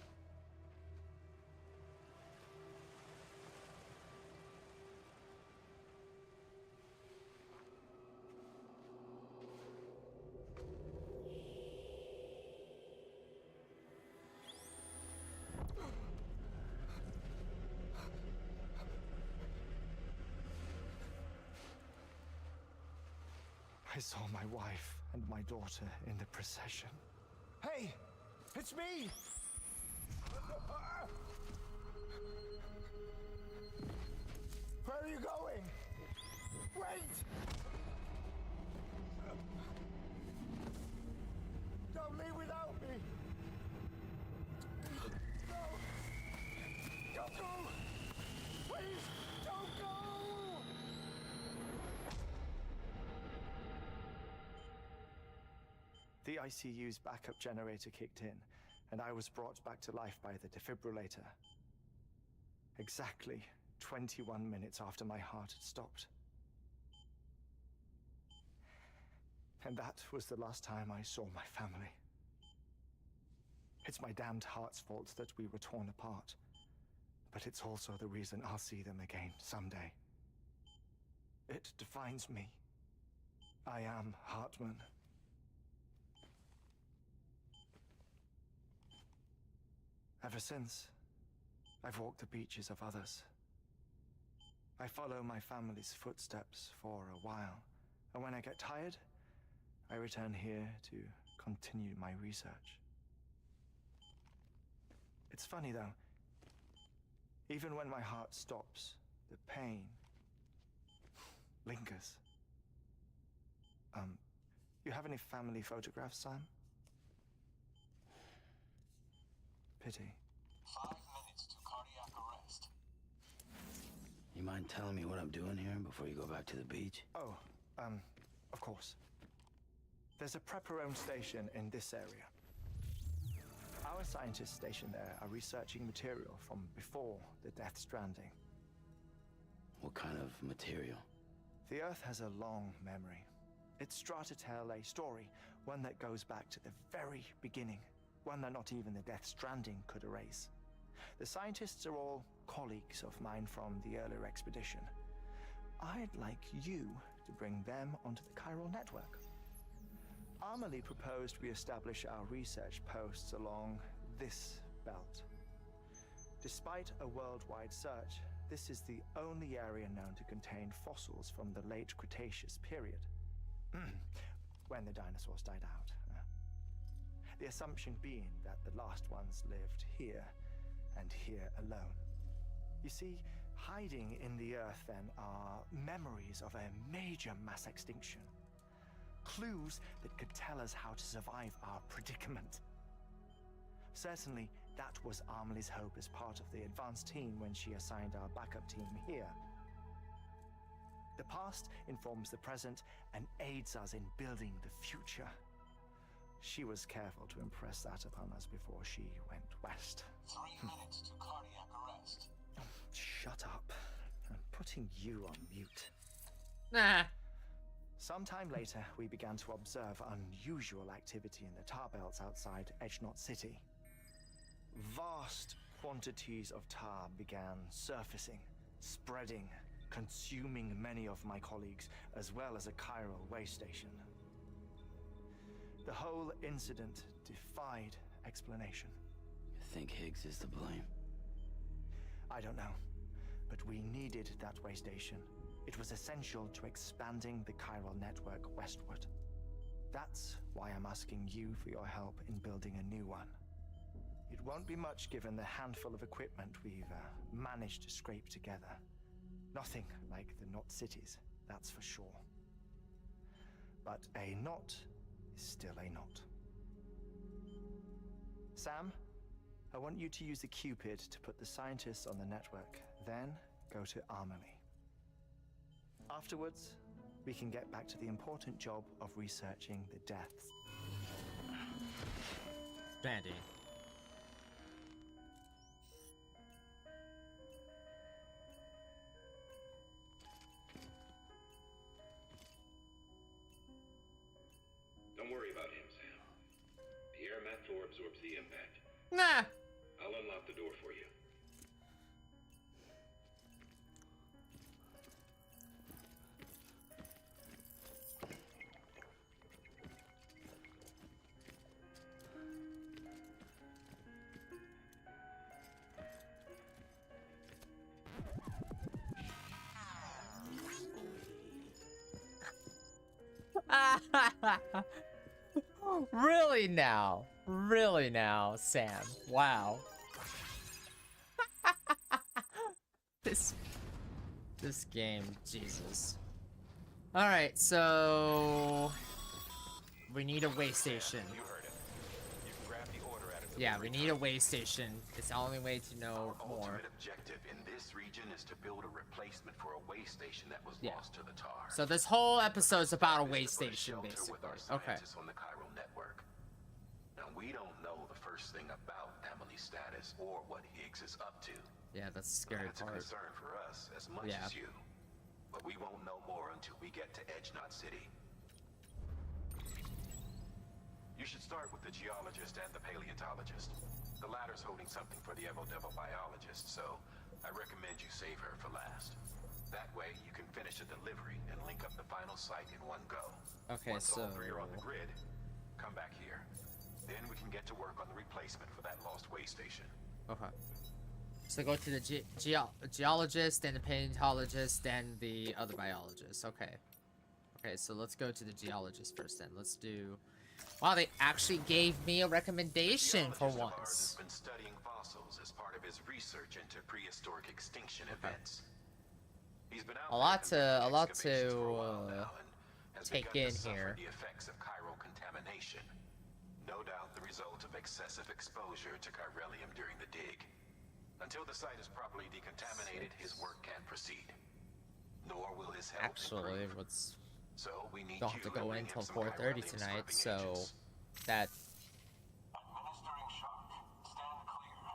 I saw my wife and my daughter in the procession. Hey! It's me! Where are you going? Wait! Don't leave without me! No! Don't go! Please, don't go! The ICU's backup generator kicked in, and I was brought back to life by the defibrillator. Exactly 21 minutes after my heart had stopped. And that was the last time I saw my family. It's my damned heart's fault that we were torn apart, but it's also the reason I'll see them again someday. It defines me. I am Hartman. Ever since, I've walked the beaches of others. I follow my family's footsteps for a while, and when I get tired, I return here to continue my research. It's funny though, even when my heart stops, the pain lingers. You have any family photographs, Sam? Pity. 5 minutes to cardiac arrest. You mind telling me what I'm doing here before you go back to the beach? Oh, of course. There's a Prepperone station in this area. Our scientists stationed there are researching material from before the Death Stranding. What kind of material? The Earth has a long memory. It's trying to tell a story, one that goes back to the very beginning, one that not even the Death Stranding could erase. The scientists are all colleagues of mine from the earlier expedition. I'd like you to bring them onto the chiral network. Amelie proposed we establish our research posts along this belt. Despite a worldwide search, this is the only area known to contain fossils from the late Cretaceous period, when the dinosaurs died out. The assumption being that the last ones lived here and here alone. You see, hiding in the earth then are memories of a major mass extinction. Clues that could tell us how to survive our predicament. Certainly, that was Amelie's hope as part of the advanced team when she assigned our backup team here. The past informs the present and aids us in building the future. She was careful to impress that upon us before she went west. 3 minutes to cardiac arrest. Shut up. I'm putting you on mute. Nah. Sometime later, we began to observe unusual activity in the tar belts outside Edgenot City. Vast quantities of tar began surfacing, spreading, consuming many of my colleagues, as well as a chiral way station. The whole incident defied explanation. You think Higgs is to blame? I don't know, but we needed that way station. It was essential to expanding the chiral network westward. That's why I'm asking you for your help in building a new one. It won't be much given the handful of equipment we've managed to scrape together. Nothing like the knot cities, that's for sure. But a knot is still a knot. Sam, I want you to use the Cupid to put the scientists on the network, then go to Amelie. Afterwards, we can get back to the important job of researching the deaths. Stranding. Don't worry about him, Sam. The air mat floor absorbs the impact. Nah. I'll unlock the door for you. Really now? Really now, Sam? Wow. This game, Jesus. All right, so we need a way station. You heard it. You can grab the order out of the Yeah, we need a way station. It's the only way to know more. ultimate objective in this region is to build a replacement for a way station that was lost to the tar. So this whole episode's about a way This is the station, shelter basically. with our Okay. scientists on the chiral network. Now we don't know the first thing about Amelie's status or what Higgs is up to. Yeah, that's the scary It's a part. concern for us as much Yeah. as you. But we won't know more until we get to Edgenot City. You should start with the geologist and the paleontologist. The latter's holding something for the Evo-Devo biologist, so I recommend you save her for last. That way, you can finish the delivery and link up the final site in one go. Okay, Once all so- three are on the grid, come back here. Then we can get to work on the replacement for that lost way station. Okay. So go to the geologist, then the paleontologist, then the other biologist. Okay. Okay, so let's go to the geologist first then. Let's do... Wow, they actually gave me a recommendation for Geologist of ours has once. been studying fossils as part of his research into prehistoric extinction events. He's been out A lot conducting excavations for a to while now and has take begun in to suffer here. the effects of chiral contamination. No doubt the result of excessive exposure to chiralium during the dig. Until the site is properly decontaminated, his work can't proceed. Nor will his health Actually, improve. let's... So we need Don't have to you go bring in him till some 4:30 chiralium tonight, scrubbing so... agents. That... Administering shock. Stand clear.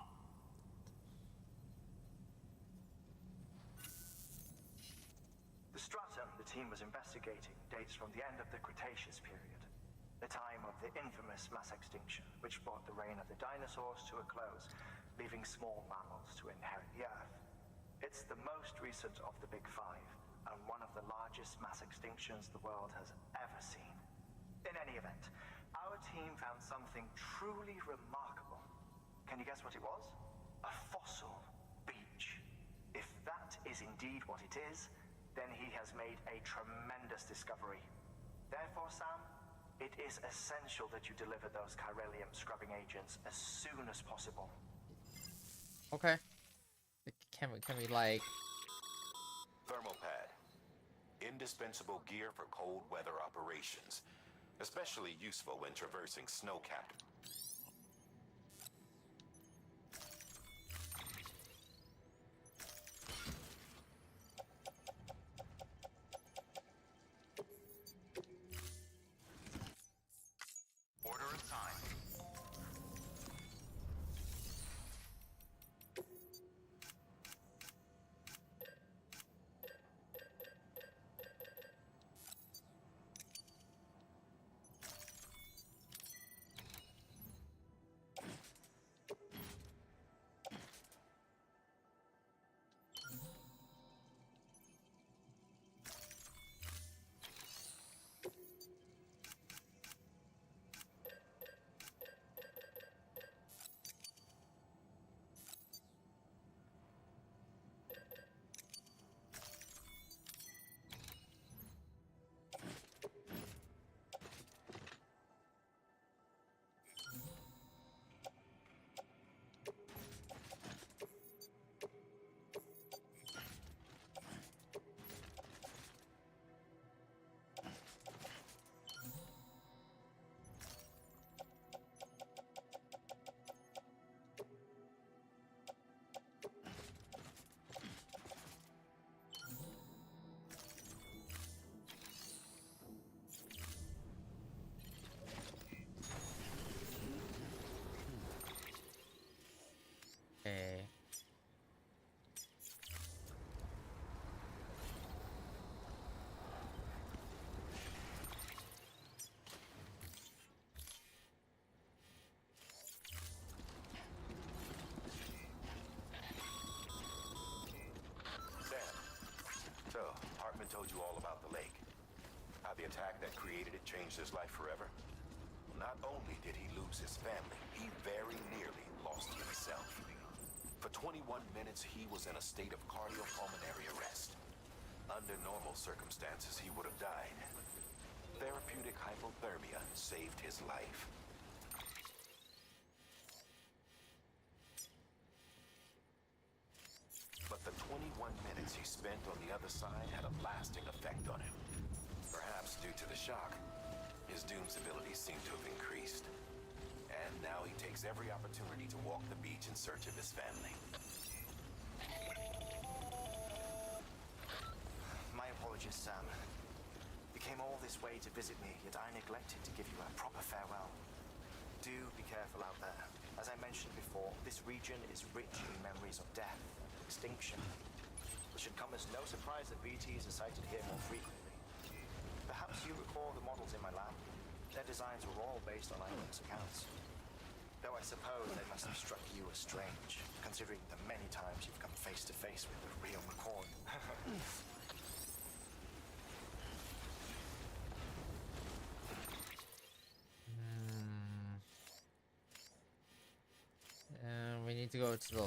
The stratum the team was investigating dates from the end of the Cretaceous period, the time of the infamous mass extinction, which brought the reign of the dinosaurs to a close, leaving small mammals to inherit the Earth. It's the most recent of the Big Five, and one of the largest mass extinctions the world has ever seen. In any event, our team found something truly remarkable. Can you guess what it was? A fossil beach. If that is indeed what it is, then he has made a tremendous discovery. Therefore, Sam, it is essential that you deliver those chiralium scrubbing agents as soon as possible. Okay. Can we like... Thermal pad. Indispensable gear for cold weather operations. Especially useful when traversing snow-capped. Order assigned. Okay. So, Hartman told you all about the lake. How the attack that created it changed his life forever? Not only did he lose his family, he very nearly lost himself. For 21 minutes, he was in a state of cardiopulmonary arrest. Under normal circumstances, he would have died. Therapeutic hypothermia saved his life. But the 21 minutes he spent on the other side had a lasting effect on him. Perhaps due to the shock, his Doom's abilities seem to have increased. And now he takes every opportunity to walk the beach in search of his family. My apologies, Sam. You came all this way to visit me, yet I neglected to give you a proper farewell. Do be careful out there. As I mentioned before, this region is rich in memories of death and extinction. It should come as no surprise that VTs are sighted here more frequently. Perhaps you recall the models in my lab? Their designs were all based on eyewitness accounts. Though I suppose they must have struck you as strange, considering the many times you've come face to face with the real McCoy. we need to go to the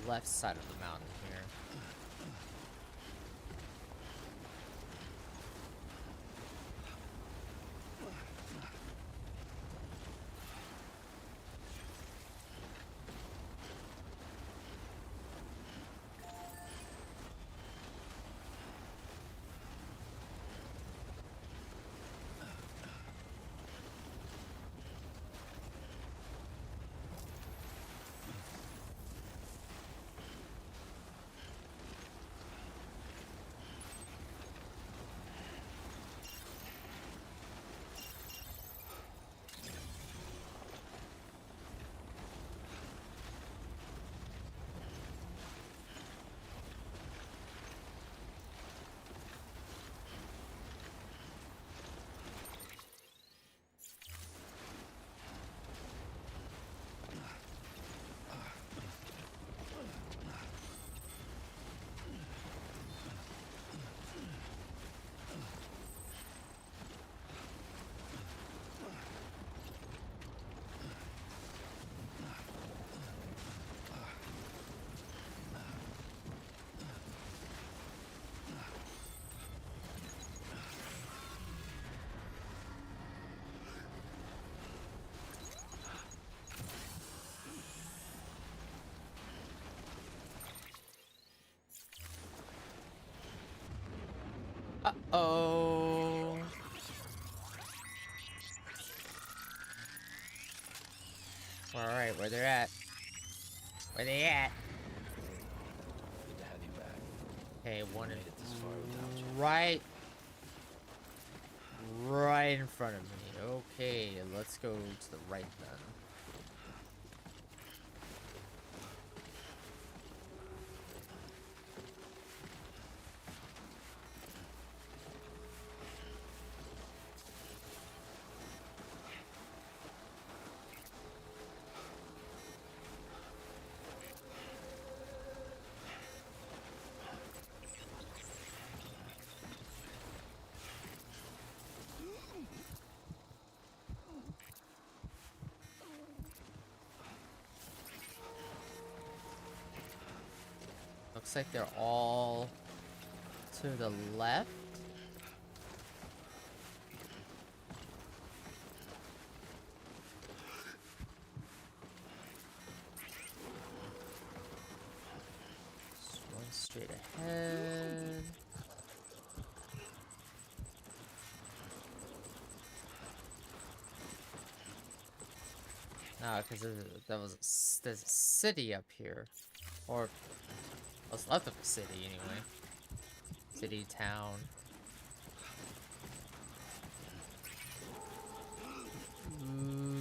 left side of the mountain here. Uh-oh. Alright, where they're at. Where they at? Good to have you back. Okay, one Made it this far without you. right in front of me. Okay, let's go to the right then. Looks like they're all to the left. Just one straight ahead. No, because there's a city up here. Or what's left of the city, anyway. City, town. Ooh.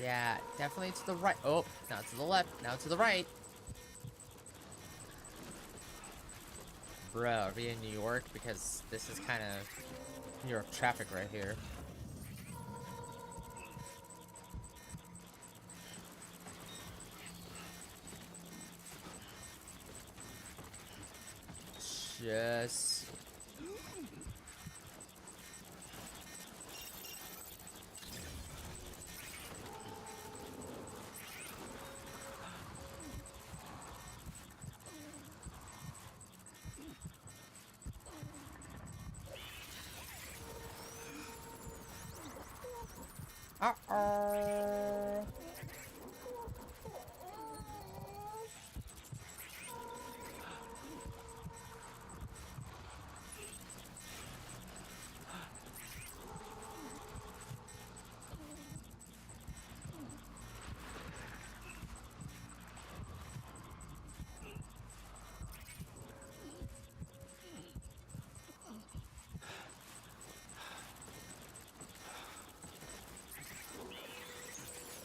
Yeah, definitely to the right. Oh, now to the left, now to the right. Bro, are we in New York? Because this is kind of New York traffic right here. Just... Uh-oh.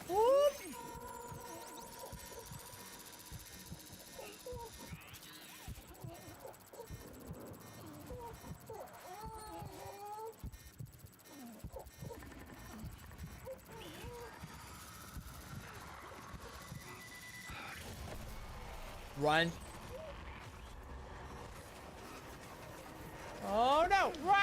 Woo! Run. Oh no! Rah!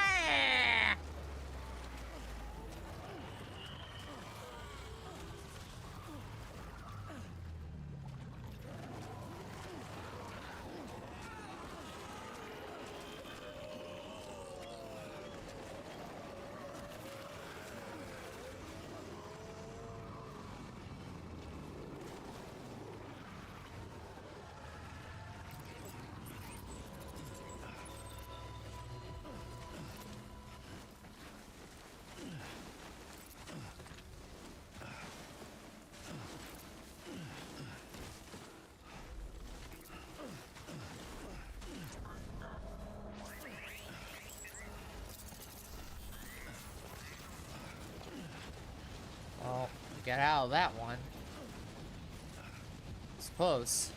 Well, get out of that one. It's close.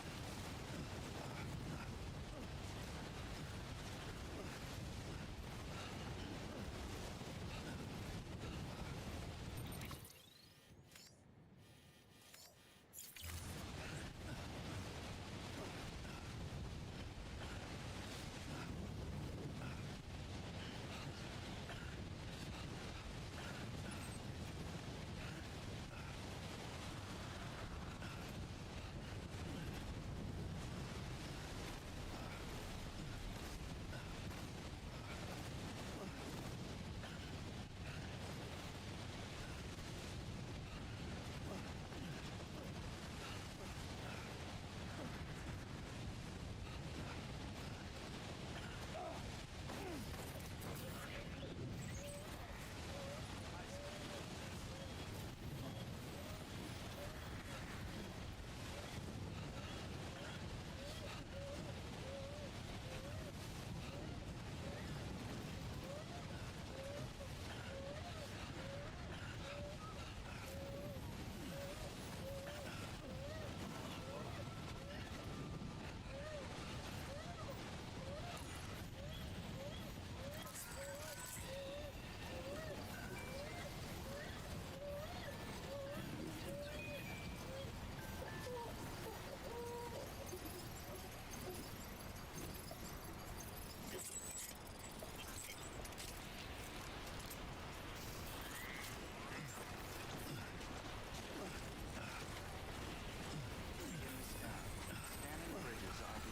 Scanning bridges ID.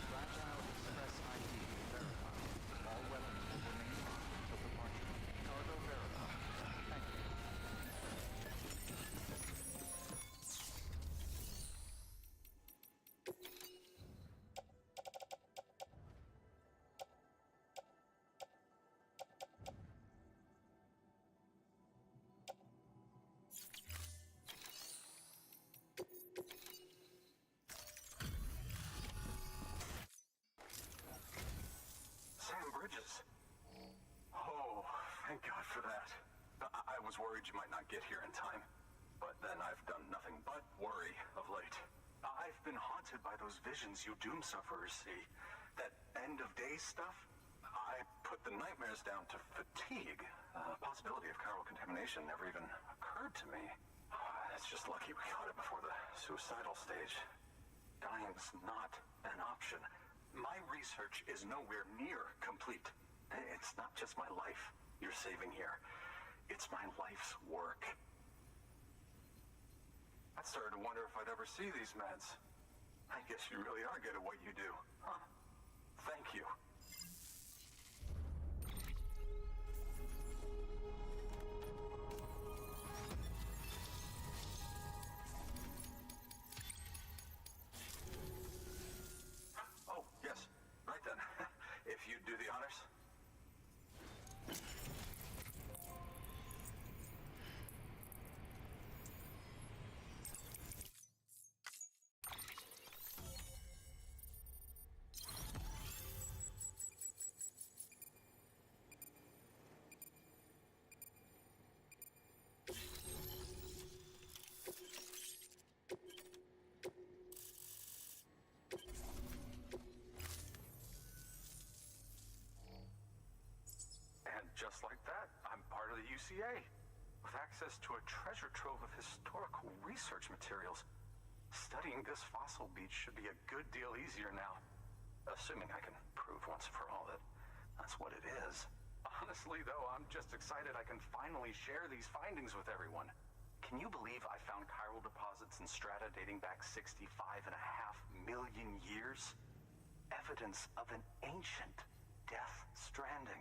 Fragile Express ID verified. All weapons will remain locked until departure. Cargo verified. Thank you. Sam Bridges. Oh, thank God for that. I was worried you might not get here in time. But then I've done nothing but worry of late. I've been haunted by those visions you doom sufferers see. That end of day stuff. I put the nightmares down to fatigue. Possibility of chiral contamination never even occurred to me. It's just lucky we caught it before the suicidal stage. Dying's not an option. My research is nowhere near complete. It's not just my life you're saving here. It's my life's work. I started to wonder if I'd ever see these meds. I guess you really are good at what you do, huh? Thank you. Oh, yes. Right then. If you'd do the honors. Just like that, I'm part of the UCA, with access to a treasure trove of historical research materials. Studying this fossil beach should be a good deal easier now. Assuming I can prove once and for all that that's what it is. Honestly, though, I'm just excited I can finally share these findings with everyone. Can you believe I found chiral deposits in strata dating back 65.5 million years? Evidence of an ancient death stranding.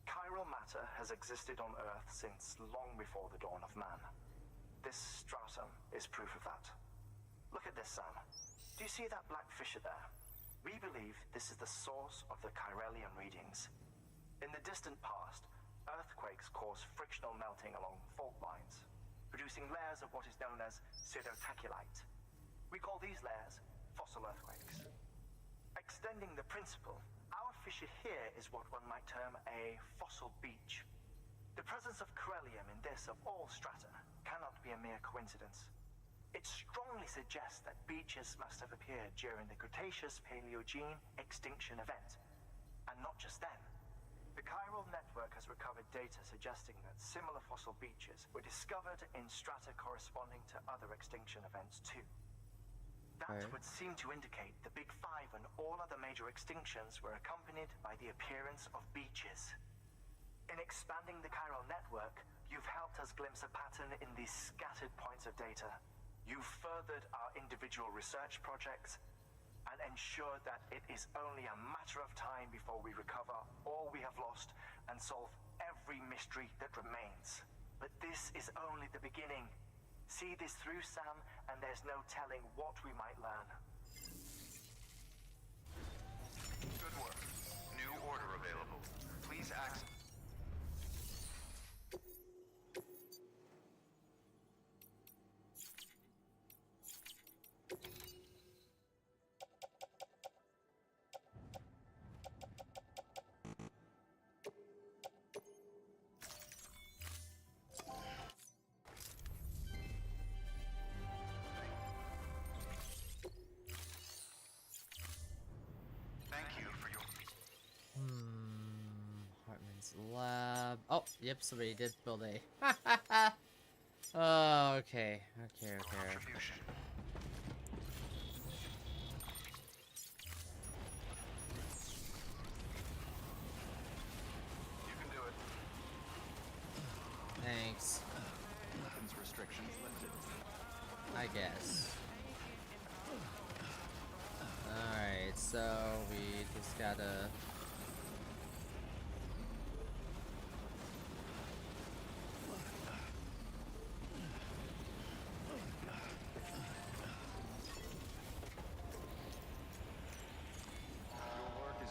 Chiral matter has existed on Earth since long before the dawn of man. This stratum is proof of that. Look at this, Sam. Do you see that black fissure there? We believe this is the source of the chiralium readings. In the distant past, earthquakes caused frictional melting along fault lines, producing layers of what is known as pseudotaculite. We call these layers fossil earthquakes. Extending the principle, our fissure here is what one might term a fossil beach. The presence of chiralium in this of all strata cannot be a mere coincidence. It strongly suggests that beaches must have appeared during the Cretaceous-Paleogene extinction event. And not just then. The chiral network has recovered data suggesting that similar fossil beaches were discovered in strata corresponding to other extinction events too. That would seem to indicate the Big Five and all other major extinctions were accompanied by the appearance of beaches. In expanding the chiral network, you've helped us glimpse a pattern in these scattered points of data. You've furthered our individual research projects and ensured that it is only a matter of time before we recover all we have lost and solve every mystery that remains. But this is only the beginning. See this through, Sam, and there's no telling what we might learn. Good work. New order available. Please access. Hartman's lab. Oh, yep, somebody did build a. Oh, okay. Okay. Contribution. You can do it. Thanks. Weapons restrictions lifted. I guess. Alright, so we just gotta... Your work is...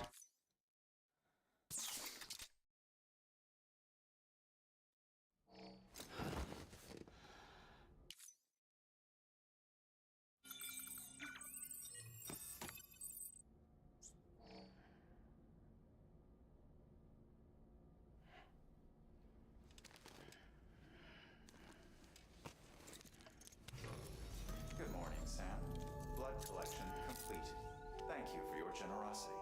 Good morning, Sam. Blood collection complete. Thank you for your generosity.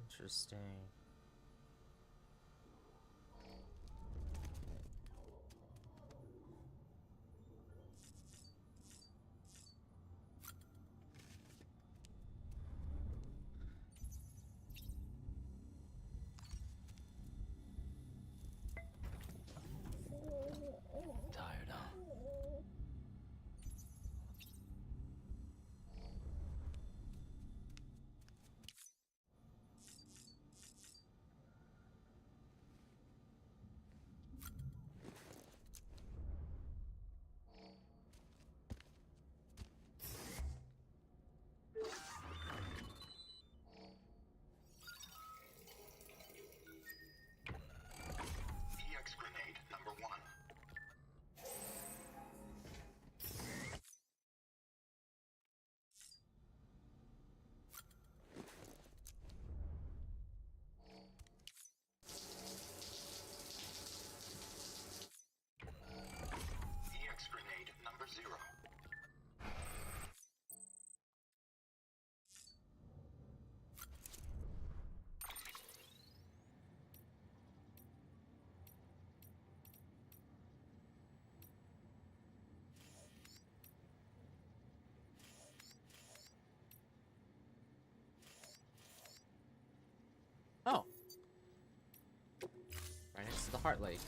Interesting. Tired, huh? the Heart Lake.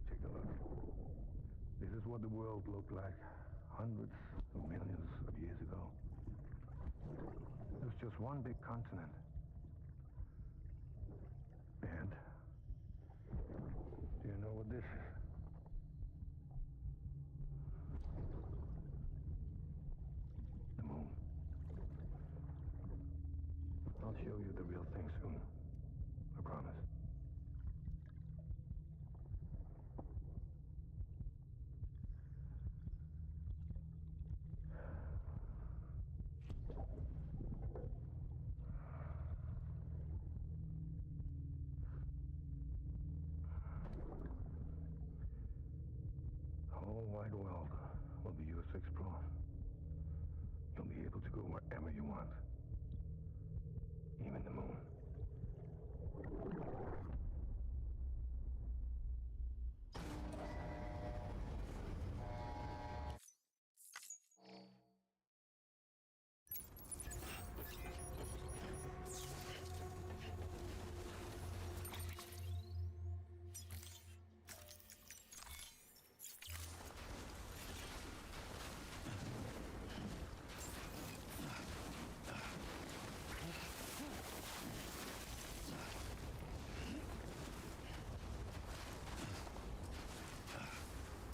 Take a look. This is what the world looked like hundreds of millions of years ago. It was just one big continent. And do you know what this is? The moon. I'll show you the real thing soon. I promise. The whole wide world will be yours to explore. You'll be able to go wherever you want. Even the moon.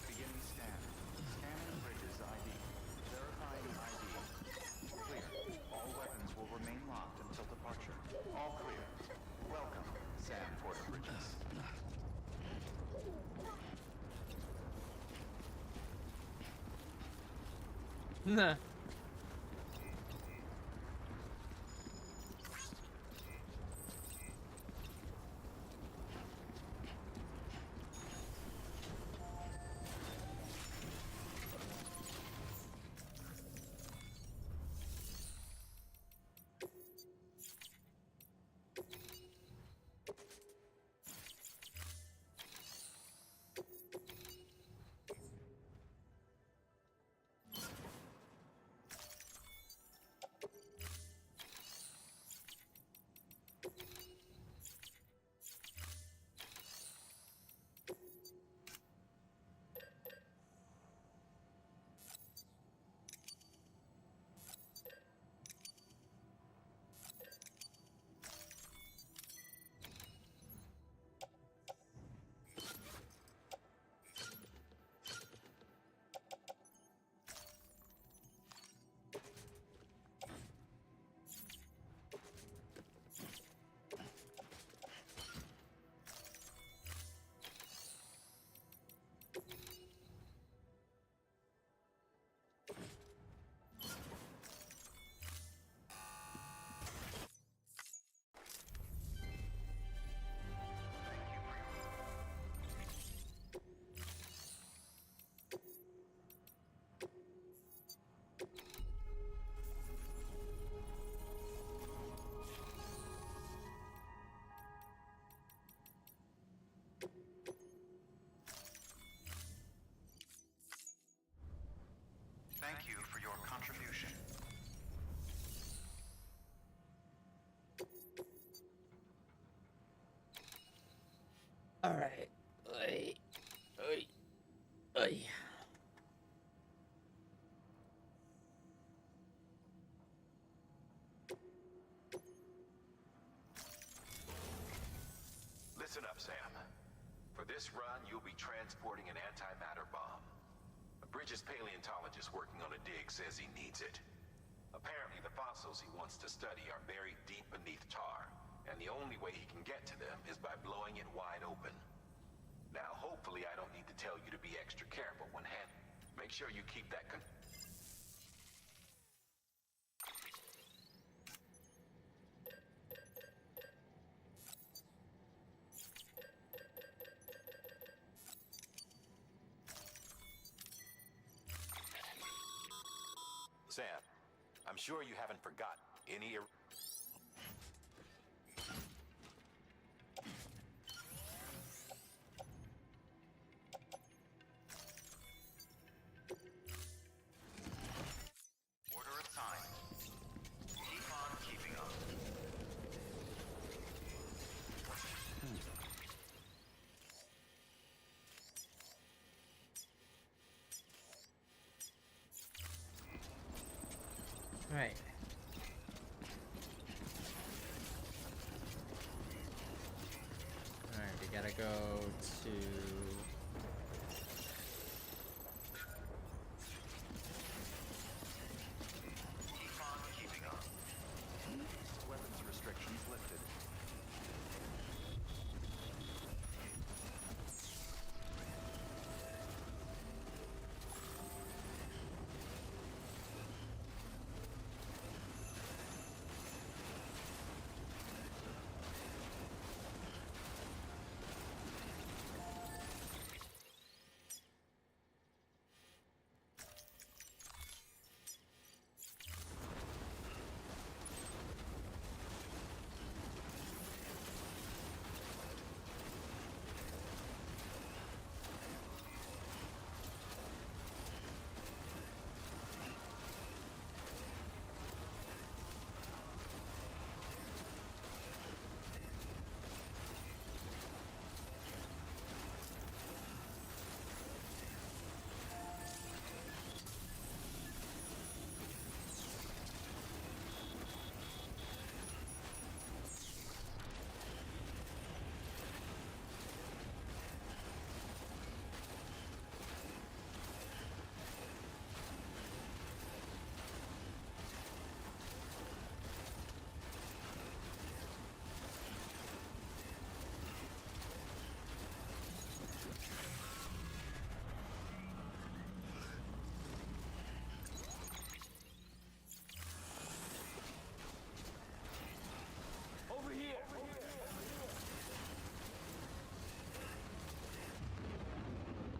Beginning scan. Scanning bridges ID. Verifying ID. Clear. All weapons will remain locked until departure. All clear. Welcome, Sam Porter Bridges. Nah. Thank you for your contribution. All right. Oy. Oy. Oy. Listen up, Sam. For this run, you'll be transporting an antimatter bomb. A Bridges paleontologist working on a dig says he needs it. Apparently, the fossils he wants to study are buried deep beneath tar, and the only way he can get to them is by blowing it wide open. Now, hopefully I don't need to tell you to be extra careful when handling. Make sure you keep that Sam, I'm sure you haven't forgotten any... Order assigned. Keep on keeping up. All right. All right, we gotta go to. Keep on keeping up. Weapons restrictions lifted.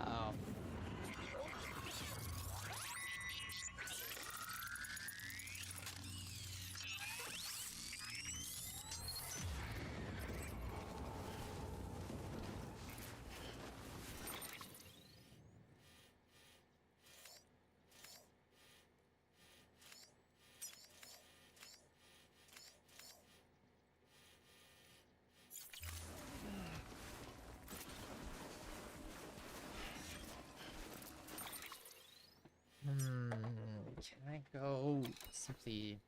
Oh. Can I go simply?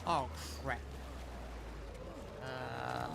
Oh, crap. Uh...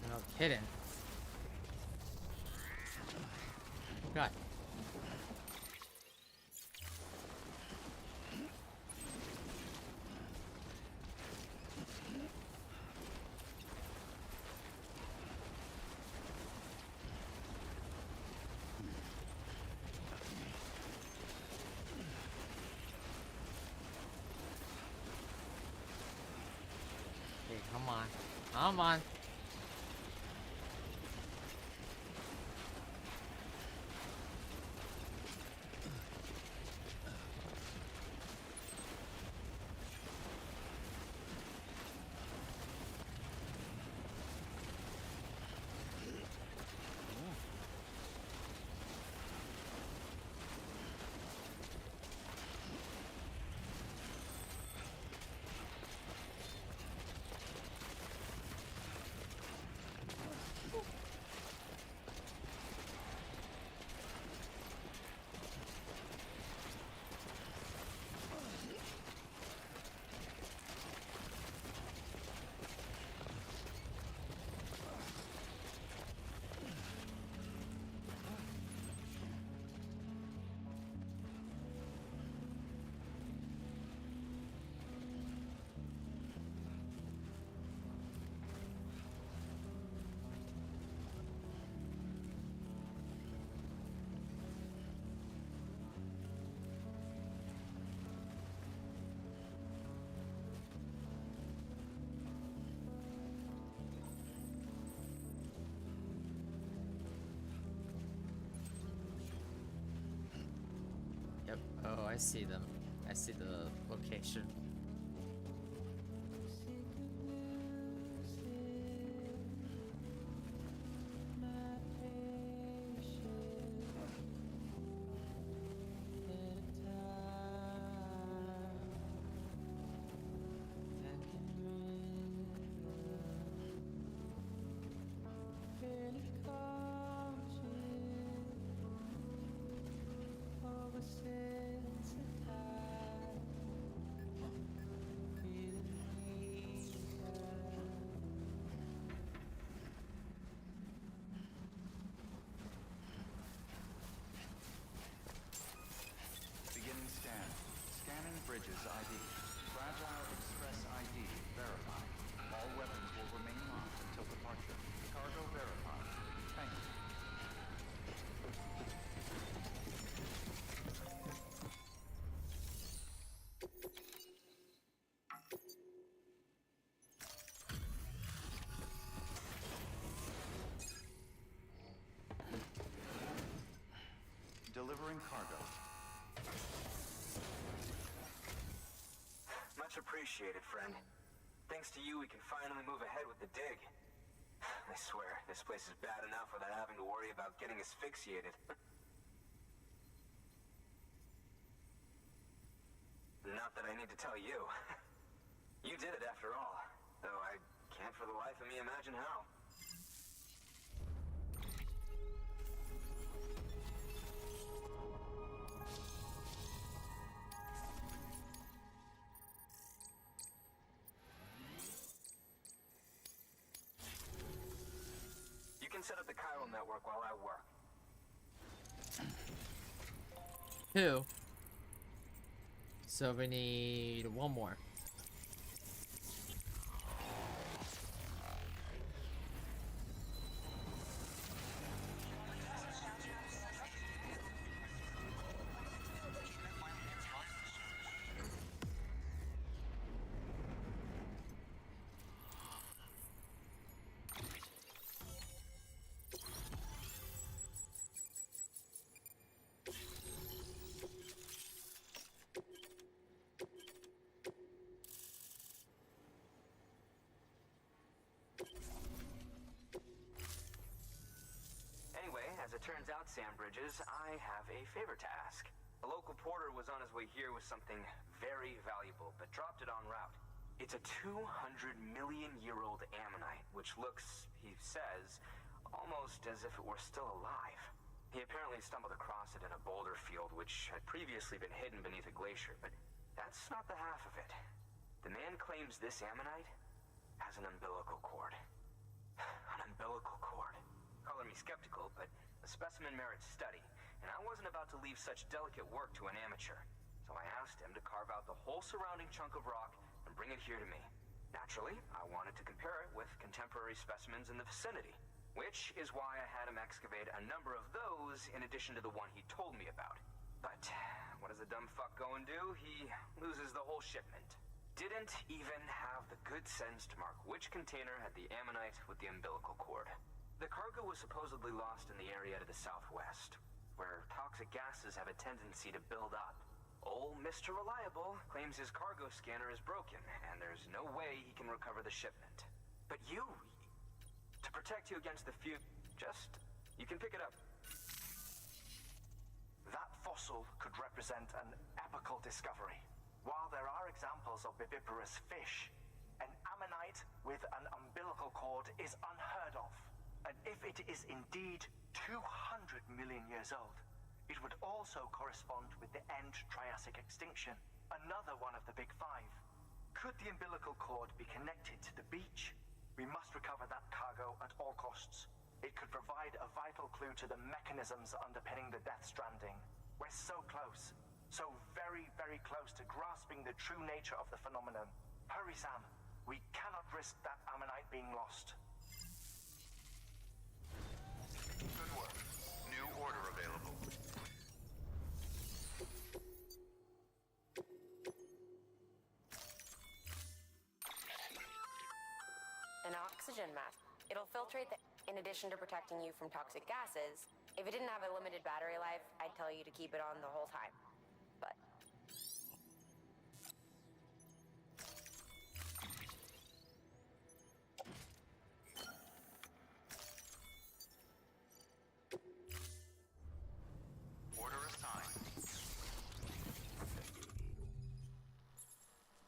No kidding. God. Okay, come on. Come on. Yep. Oh, I see them. I see the location. Beginning scan. Scanning bridges ID. Fragile Express ID verified. All weapons will remain locked until departure. Cargo verified. Thank you. Delivering cargo. Much appreciated, friend. Thanks to you, we can finally move ahead with the dig. I swear, this place is bad enough without having to worry about getting asphyxiated. Not that I need to tell you. You did it after all. Though I can't for the life of me imagine how. You can set up the chiral network while I work. Two. So we need one more. Turns out, Sam Bridges, I have a favor to ask. A local porter was on his way here with something very valuable, but dropped it en route. It's a 200-million-year-old ammonite, which looks, he says, almost as if it were still alive. He apparently stumbled across it in a boulder field, which had previously been hidden beneath a glacier, but that's not the half of it. The man claims this ammonite has an umbilical cord. An umbilical cord. Color me skeptical, but the specimen merits study, and I wasn't about to leave such delicate work to an amateur. So I asked him to carve out the whole surrounding chunk of rock and bring it here to me. Naturally, I wanted to compare it with contemporary specimens in the vicinity, which is why I had him excavate a number of those in addition to the one he told me about. But what does the dumb fuck go and do? He loses the whole shipment. Didn't even have the good sense to mark which container had the ammonite with the umbilical cord. The cargo was supposedly lost in the area to the southwest, where toxic gases have a tendency to build up. Old Mr. Reliable claims his cargo scanner is broken, and there's no way he can recover the shipment. But you, to protect you against the you can pick it up. That fossil could represent an epical discovery. While there are examples of viviparous fish, an ammonite with an umbilical cord is unheard of. And if it is indeed 200 million years old, it would also correspond with the end Triassic extinction, another one of the big five. Could the umbilical cord be connected to the beach? We must recover that cargo at all costs. It could provide a vital clue to the mechanisms underpinning the Death Stranding. We're so close. So very, very close to grasping the true nature of the phenomenon. Hurry, Sam. We cannot risk that ammonite being lost. Good work. New order available. An oxygen mask. It'll filtrate in addition to protecting you from toxic gases. If it didn't have a limited battery life, I'd tell you to keep it on the whole time. But Order assigned.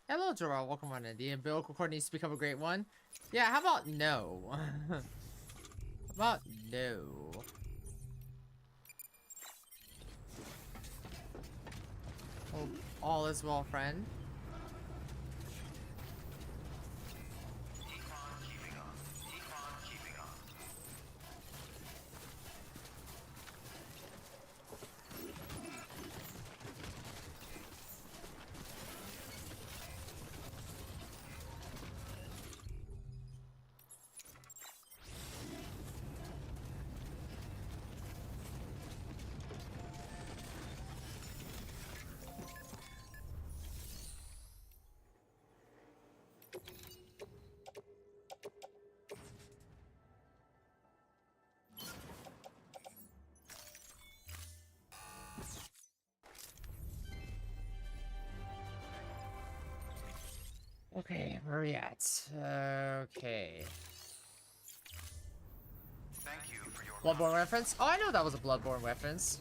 Hello, Joel. Welcome on in. The umbilical cord needs to become a great one. Yeah, how about no? How about no? Hope all is well, friend. Okay, where are we at? Okay. Thank you for your Bloodborne reference? Oh, I know that was a Bloodborne reference.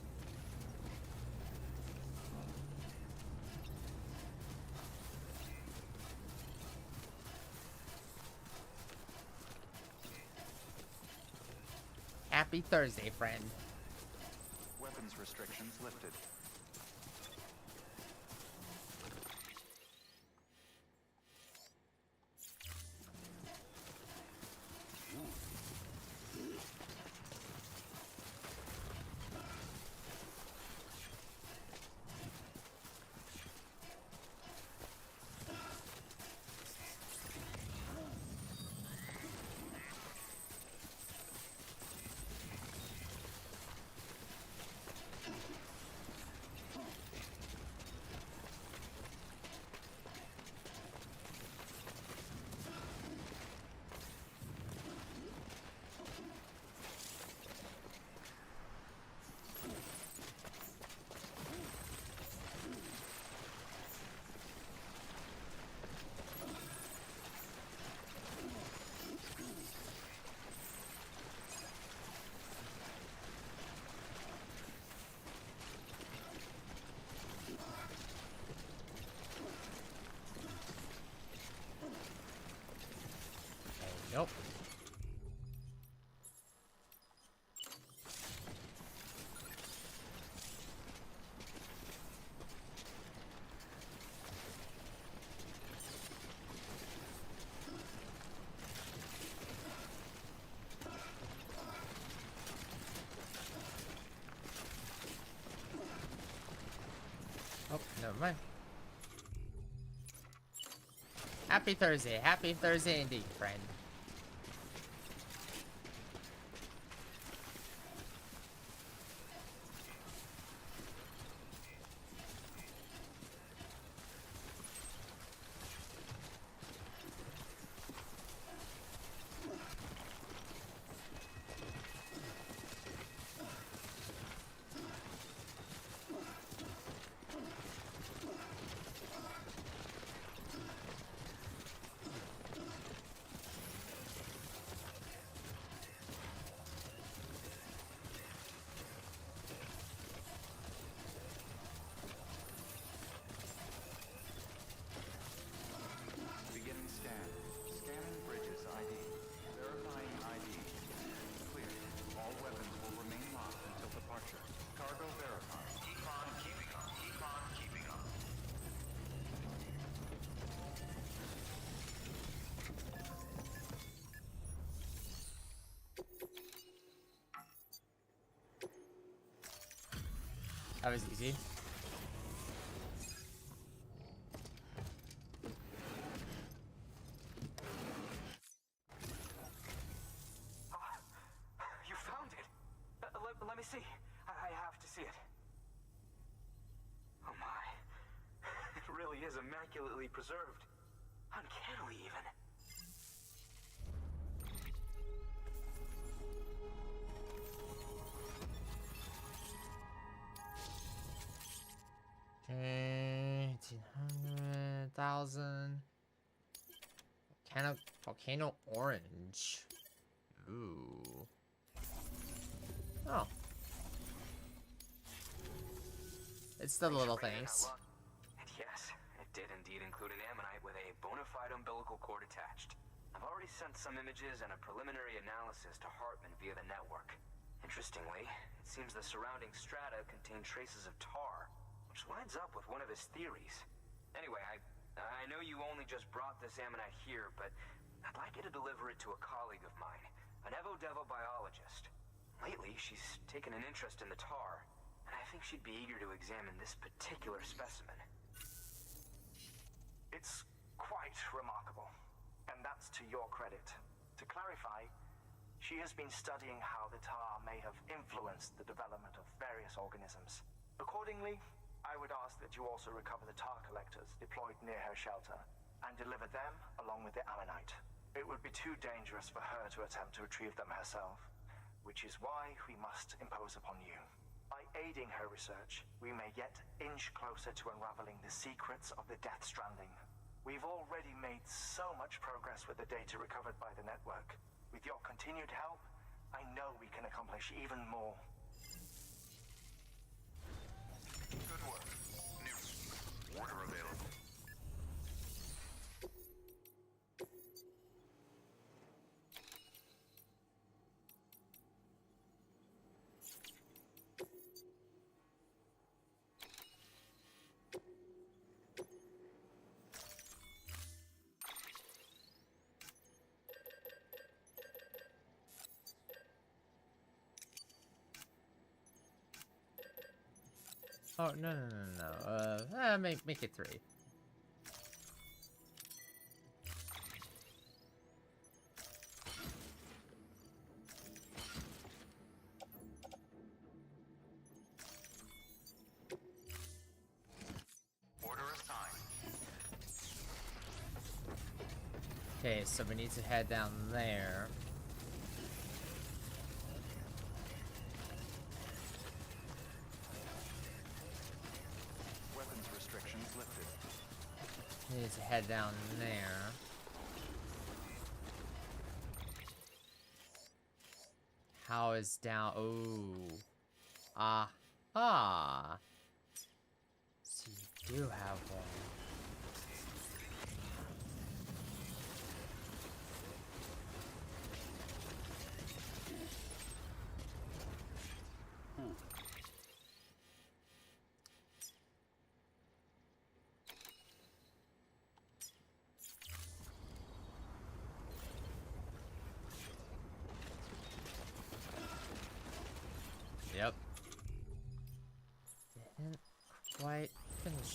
Happy Thursday, friend. weapons restrictions lifted. Nope. Oh, never mind. Happy Thursday. Happy Thursday indeed, friend. Beginning scan. Scanning bridges ID. Verifying ID. Clear. All weapons will remain locked until departure. Cargo verified. Keep on keeping up. Keep on keeping up. That was easy. You found it. Let me see. I have to see it. Oh my. It really is immaculately preserved. Uncannily even. Okay, 1800, 1000. Volcano orange. Ooh. Oh. It's the little things. And yes, it did indeed include an ammonite with a bona fide umbilical cord attached. I've already sent some images and a preliminary analysis to Hartman via the network. Interestingly, it seems the surrounding strata contain traces of tar, which lines up with one of his theories. Anyway, I know you only just brought this ammonite here, but I'd like you to deliver it to a colleague of mine, an Evo-Devo biologist. Lately, she's taken an interest in the tar, and I think she'd be eager to examine this particular specimen. It's quite remarkable, and that's to your credit. To clarify, she has been studying how the tar may have influenced the development of various organisms. Accordingly, I would ask that you also recover the tar collectors deployed near her shelter and deliver them along with the ammonite. It would be too dangerous for her to attempt to retrieve them herself, which is why we must impose upon you. By aiding her research, we may yet inch closer to unraveling the secrets of the Death Stranding. We've already made so much progress with the data recovered by the network. With your continued help, I know we can accomplish even more. Good work. New. Order available. Oh, no. Make it 3. Order assigned. Okay, so we need to head down there. Weapons restrictions lifted. We need to head down there. How is down? Oh. Aha. So you do have one.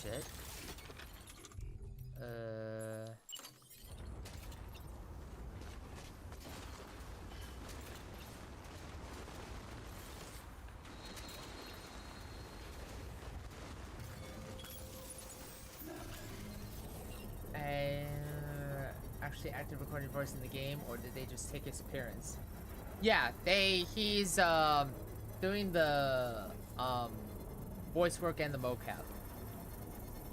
shit. Actually active recording voice in the game, or did they just take his appearance? Yeah, he's doing the voice work and the mocap.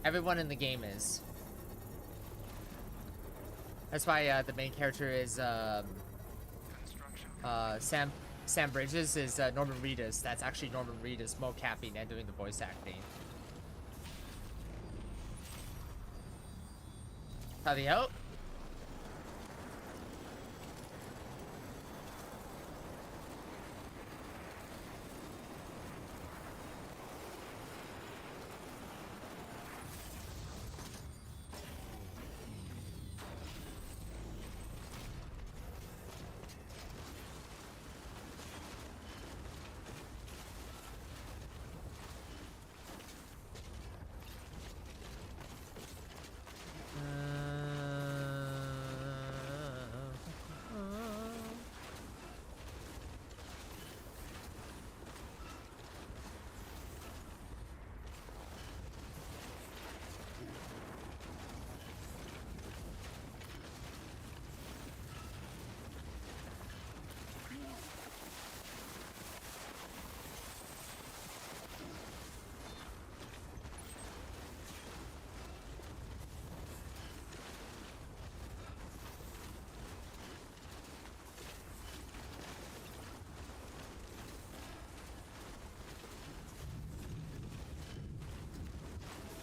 Everyone in the game is. That's why the main character is Sam Bridges is Norman Reedus. That's actually Norman Reedus mocapping and doing the voice acting. Howdy ho.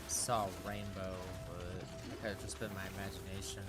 Saw a rainbow, but it could have just been my imagination.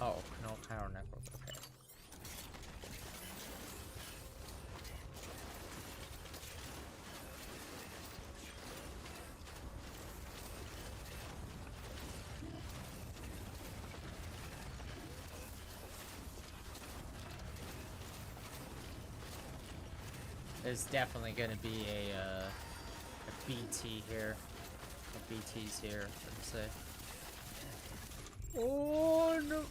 Oh, no power network, okay. There's definitely gonna be a BT here. A BT's here, let's say. Oh no!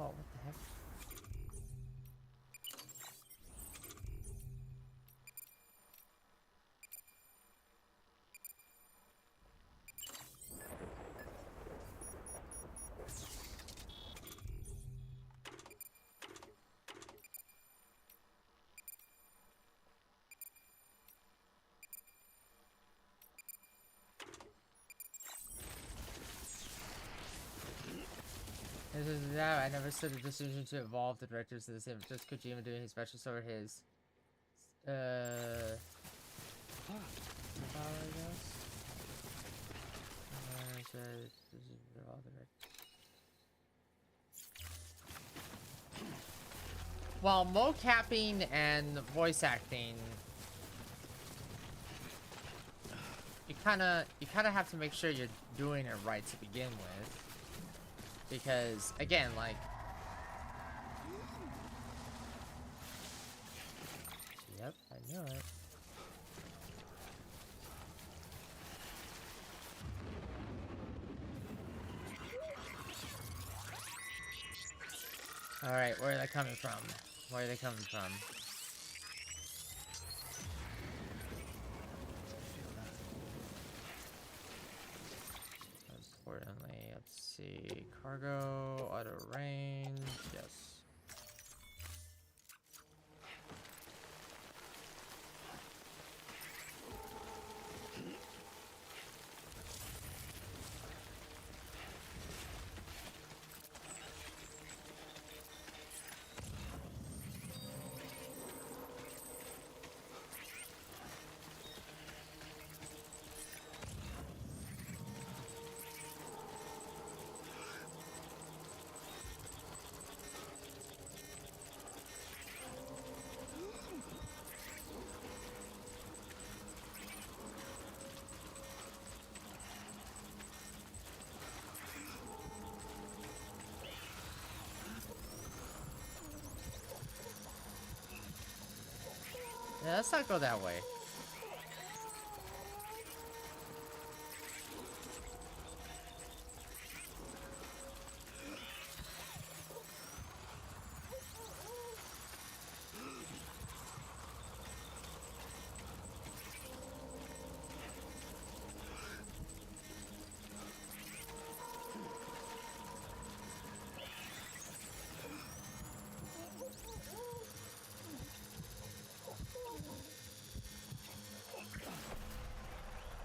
Oh, what the heck? Yeah, I never said the decision to involve the directors of the same. Just Kojima doing his specials over his. Power, I guess. While mocapping and voice acting, you kind of have to make sure you're doing it right to begin with. Because, again, like... Yep, I knew it. Alright, where are they coming from? Where are they coming from? Most importantly, let's see. Cargo, auto range, yes. Yeah, let's not go that way.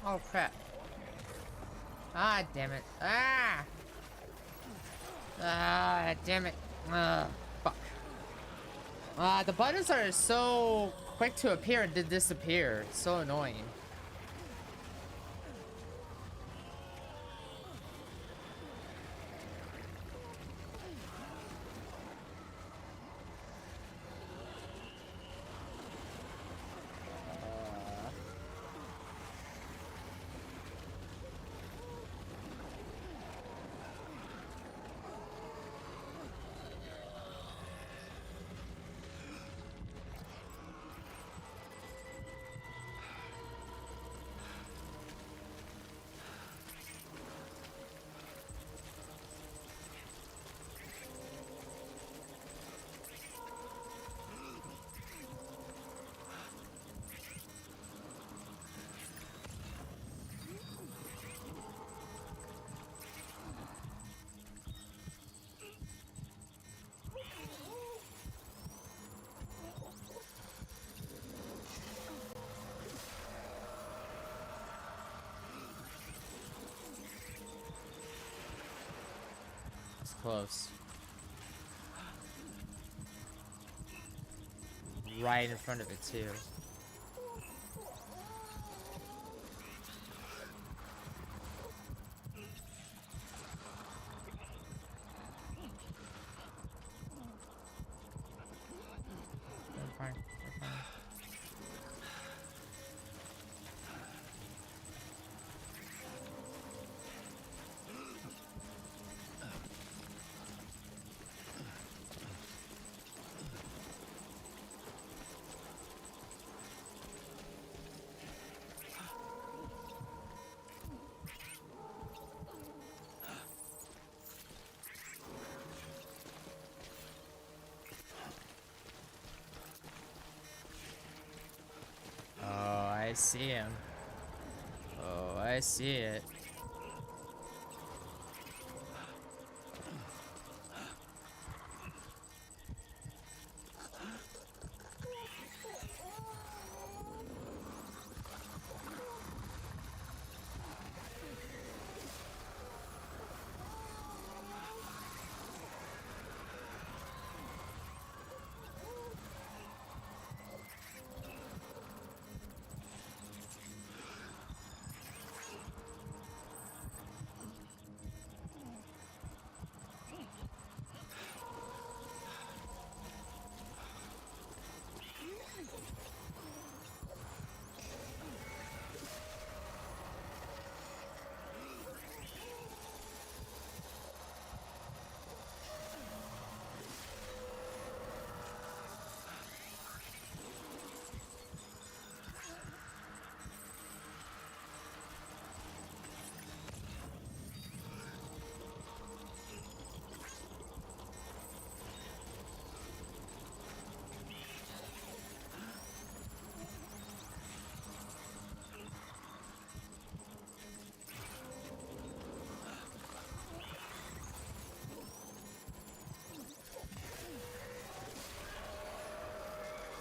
Oh crap. Ah, damn it. Ah! Ah, damn it. Fuck. The buttons are so quick to appear and to disappear. It's so annoying. It's close. Right in front of it, too. We're fine. We're fine. Oh, I see him. Oh, I see it.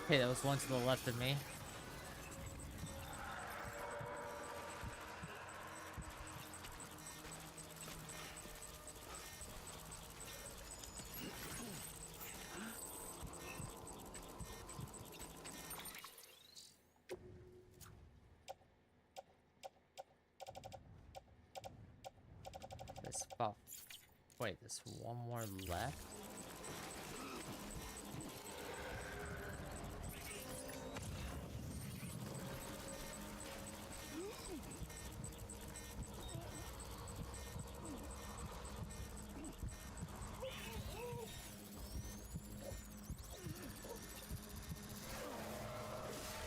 Okay, that was one to the left of me. This oh, wait, there's one more left.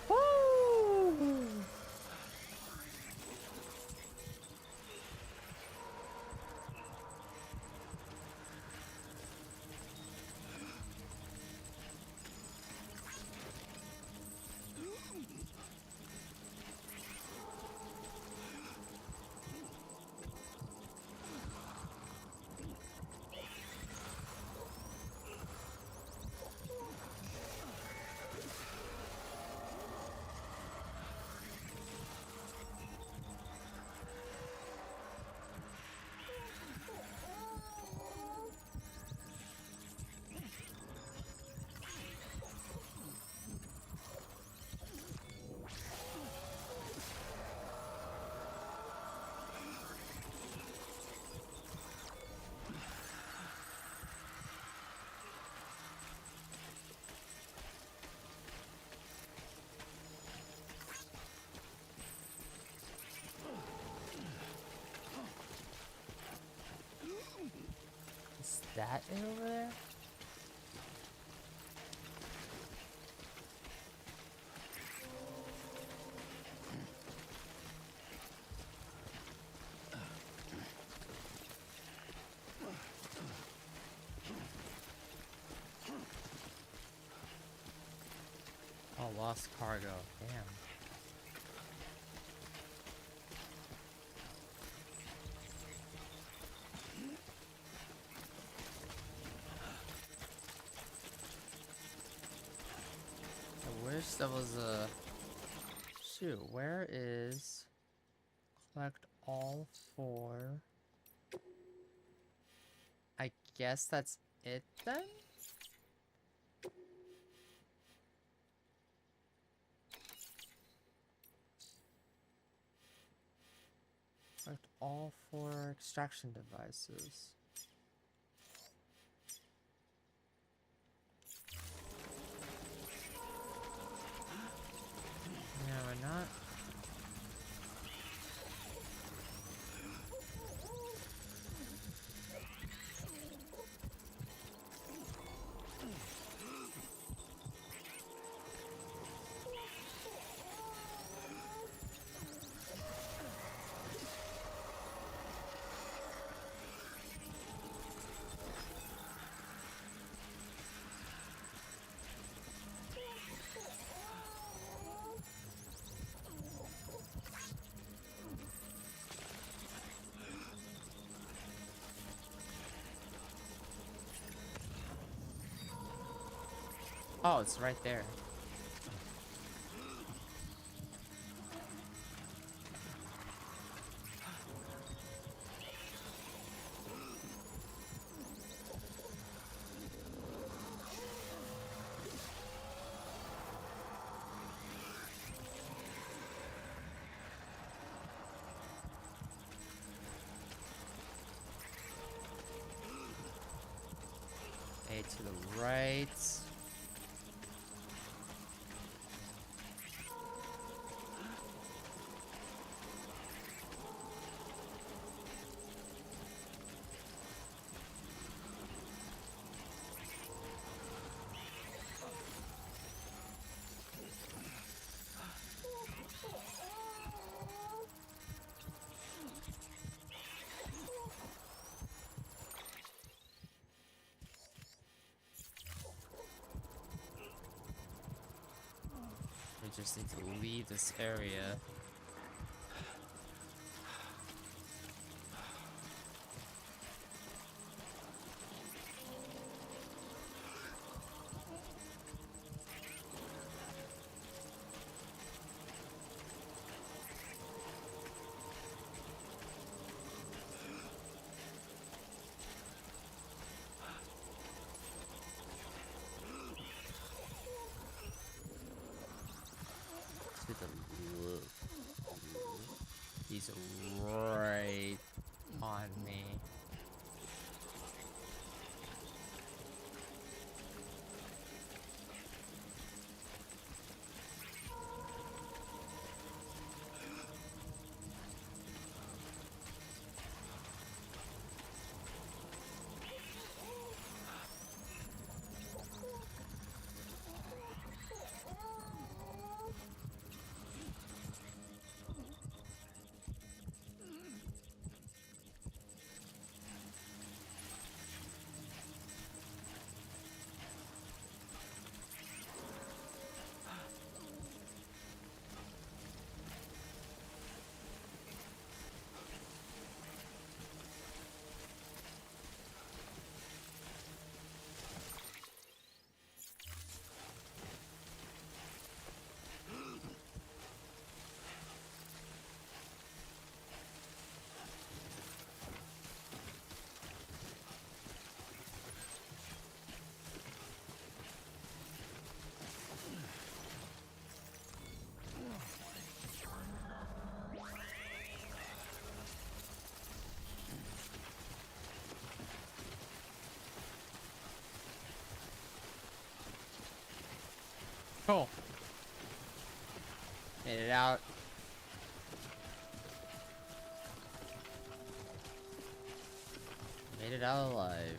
Woo! that it over there? Oh, lost cargo. Damn. I wish there was a... Shoot, where is... Collect all 4... I guess that's it then? Collect all 4 extraction devices. Yeah, we're not... Oh, it's right there. A to the right. We just need to leave this area. To the left. He's right on me. Cool. Made it out. Made it out alive.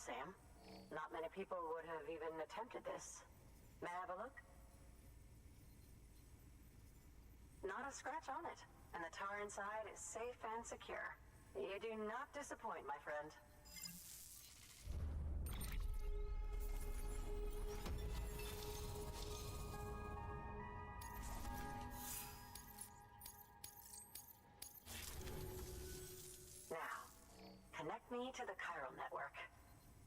Sam. Not many people would have even attempted this. May I have a look? Not a scratch on it, and the tar inside is safe and secure. You do not disappoint, my friend. Now, connect me to the chiral network.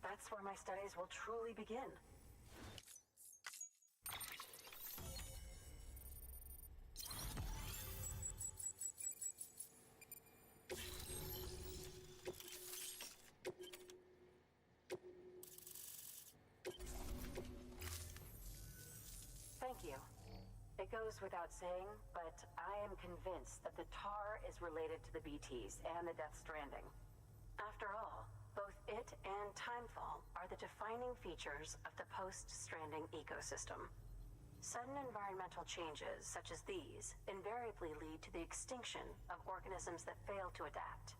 That's where my studies will truly begin. Thank you. It goes without saying, but I am convinced that the tar is related to the BTs and the Death Stranding. After all, both it and Timefall are the defining features of the post-Stranding ecosystem. Sudden environmental changes such as these invariably lead to the extinction of organisms that fail to adapt.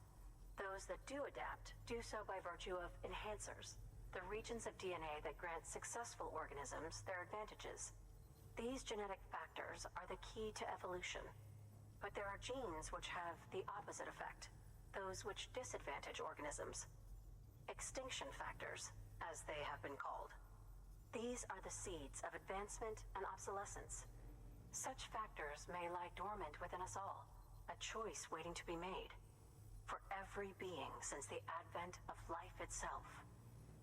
Those that do adapt do so by virtue of enhancers, the regions of DNA that grant successful organisms their advantages. These genetic factors are the key to evolution. But there are genes which have the opposite effect, those which disadvantage organisms. Extinction factors, as they have been called. These are the seeds of advancement and obsolescence. Such factors may lie dormant within us all, a choice waiting to be made. For every being since the advent of life itself.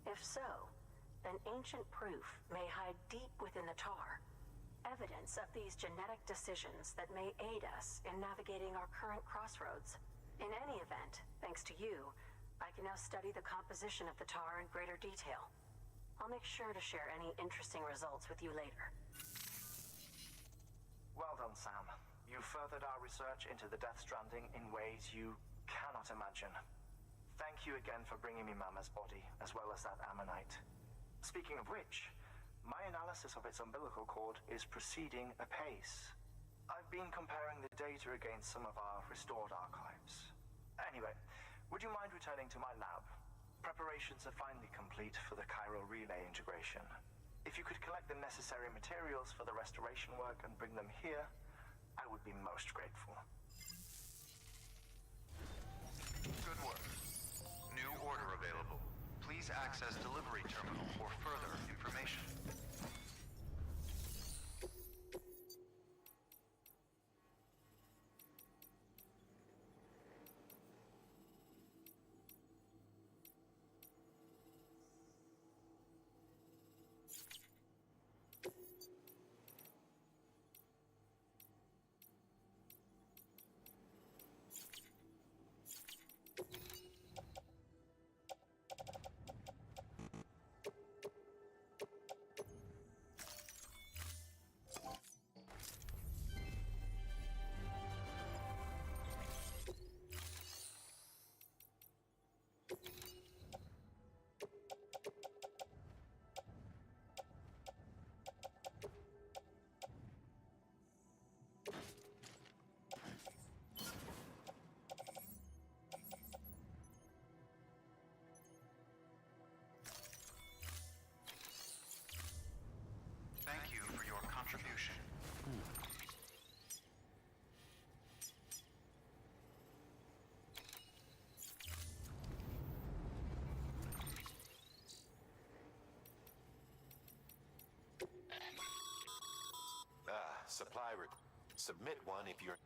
If so, then ancient proof may hide deep within the tar. Evidence of these genetic decisions that may aid us in navigating our current crossroads. In any event, thanks to you, I can now study the composition of the tar in greater detail. I'll make sure to share any interesting results with you later. Well done, Sam. You furthered our research into the Death Stranding in ways you cannot imagine. Thank you again for bringing me Mama's body, as well as that ammonite. Speaking of which, my analysis of its umbilical cord is proceeding apace. I've been comparing the data against some of our restored archives. Anyway, would you mind returning to my lab? Preparations are finally complete for the chiral relay integration. If you could collect the necessary materials for the restoration work and bring them here, I would be most grateful. Good work. New order available. Please access delivery terminal for further information. Thank you for your contribution. Submit one if you're...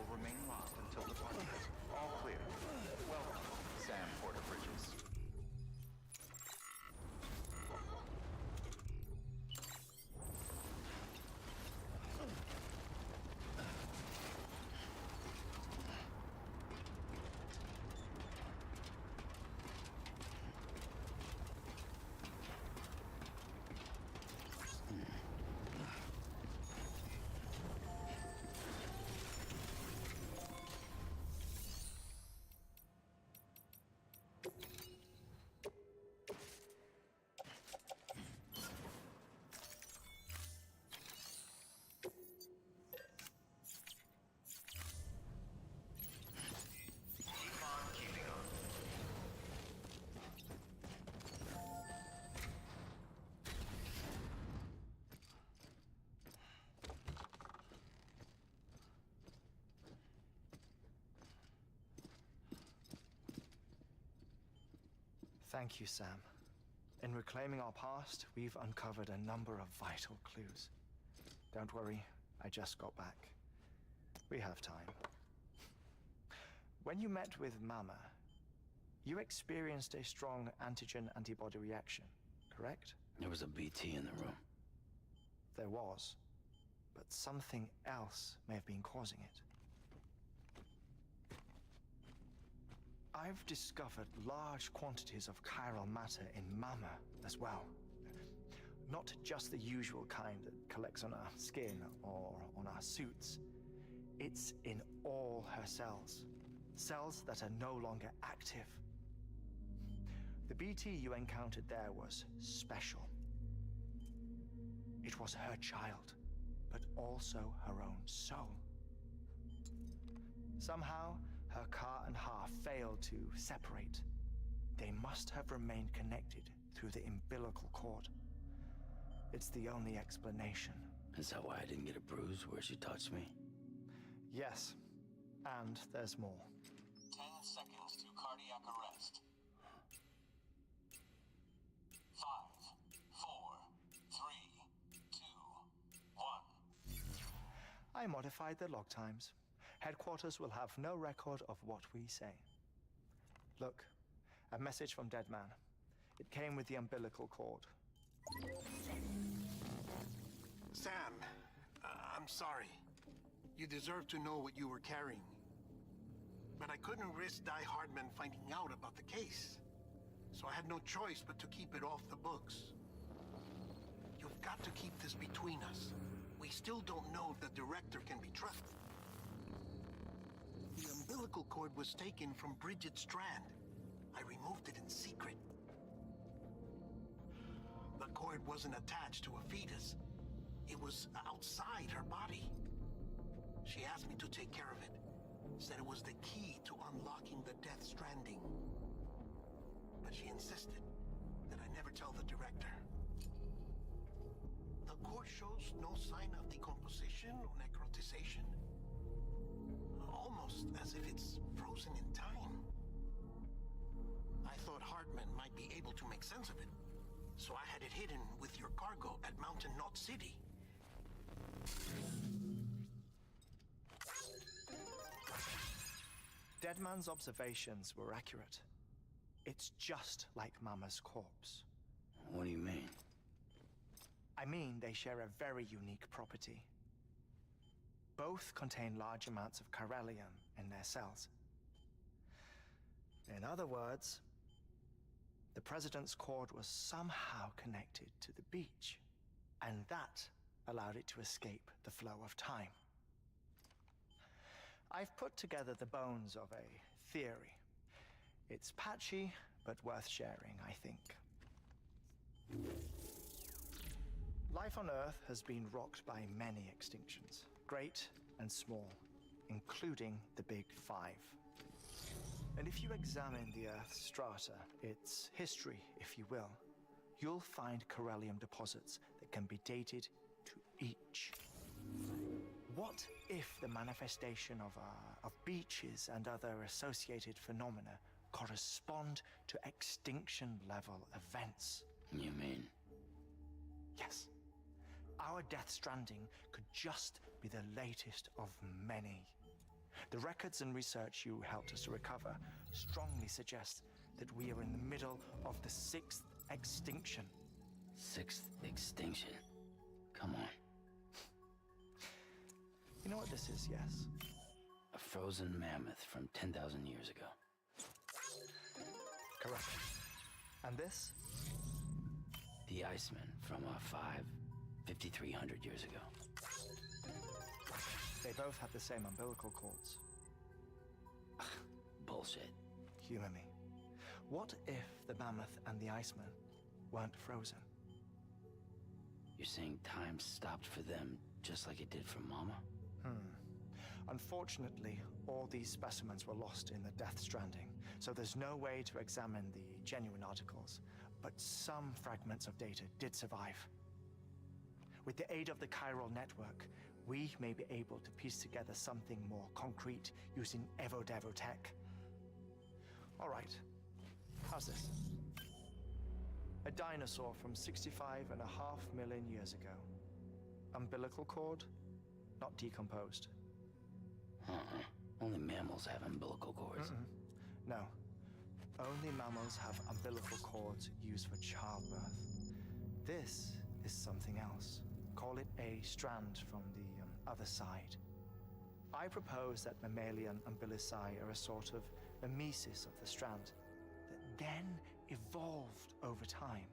will remain locked until departure. All clear. Welcome, Sam Porter Bridges. Thank you, Sam. In reclaiming our past, we've uncovered a number of vital clues. Don't worry, I just got back. We have time. When you met with Mama, you experienced a strong antigen-antibody reaction, correct? There was a BT in the room. There was, but something else may have been causing it. I've discovered large quantities of chiral matter in Mama as well. Not just the usual kind that collects on our skin or on our suits. It's in all her cells. Cells that are no longer active. The BT you encountered there was special. It was her child, but also her own soul. Somehow, her car and half failed to separate. They must have remained connected through the umbilical cord. It's the only explanation. Is that why I didn't get a bruise where she touched me? Yes, and there's more. 10 seconds to cardiac arrest. 5, 4, 3, 2, 1. I modified the log times. Headquarters will have no record of what we say. Look, a message from Deadman. It came with the umbilical cord. Sam, I'm sorry. You deserve to know what you were carrying. But I couldn't risk Die Hardman finding out about the case. So I had no choice but to keep it off the books. You've got to keep this between us. We still don't know if the director can be trusted. The umbilical cord was taken from Bridget Strand. I removed it in secret. The cord wasn't attached to a fetus. It was outside her body. She asked me to take care of it. Said it was the key to unlocking the Death Stranding. But she insisted that I never tell the director. The cord shows no sign of decomposition or necrotization. Almost as if it's frozen in time. I thought Hartman might be able to make sense of it, so I had it hidden with your cargo at Mountain Knot City. Deadman's observations were accurate. It's just like Mama's corpse. What do you mean? I mean, they share a very unique property. Both contain large amounts of chiralium in their cells. In other words, the president's cord was somehow connected to the beach, and that allowed it to escape the flow of time. I've put together the bones of a theory. It's patchy, but worth sharing, I think. Life on Earth has been rocked by many extinctions, great and small, including the Big Five. And if you examine the Earth's strata, its history, if you will, you'll find chiralium deposits that can be dated to each. What if the manifestation of beaches and other associated phenomena correspond to extinction-level events? You mean? Yes. Our Death Stranding could just be the latest of many. The records and research you helped us to recover strongly suggest that we are in the middle of the 6th extinction. 6th extinction? Come on. You know what this is, yes? A frozen mammoth from 10,000 years ago. Correct. And this? The Iceman from 5,300 years ago. They both have the same umbilical cords. Bullshit. Humor me. What if the mammoth and the Iceman weren't frozen? You're saying time stopped for them just like it did for Mama? Unfortunately, all these specimens were lost in the Death Stranding, so there's no way to examine the genuine articles. But some fragments of data did survive. With the aid of the chiral network, we may be able to piece together something more concrete using Evo-Devo tech. All right, how's this? A dinosaur from 65.5 million years ago. Umbilical cord, not decomposed. Only mammals have umbilical cords. No. Only mammals have umbilical cords used for childbirth. This is something else. Call it a strand from the other side. I propose that mammalian umbilici are a sort of mimesis of the strand that then evolved over time.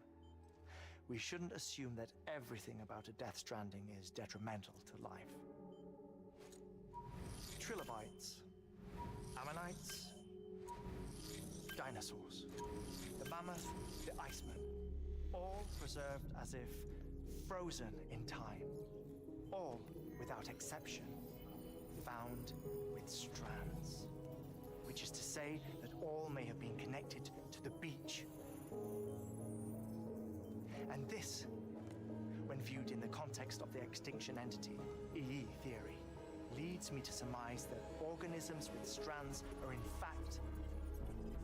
We shouldn't assume that everything about a Death Stranding is detrimental to life. Trilobites, ammonites, dinosaurs, the mammoth, the Iceman, all preserved as if frozen in time, all without exception, found with strands, which is to say that all may have been connected to the beach. And this, when viewed in the context of the extinction entity, EE theory, leads me to surmise that organisms with strands are in fact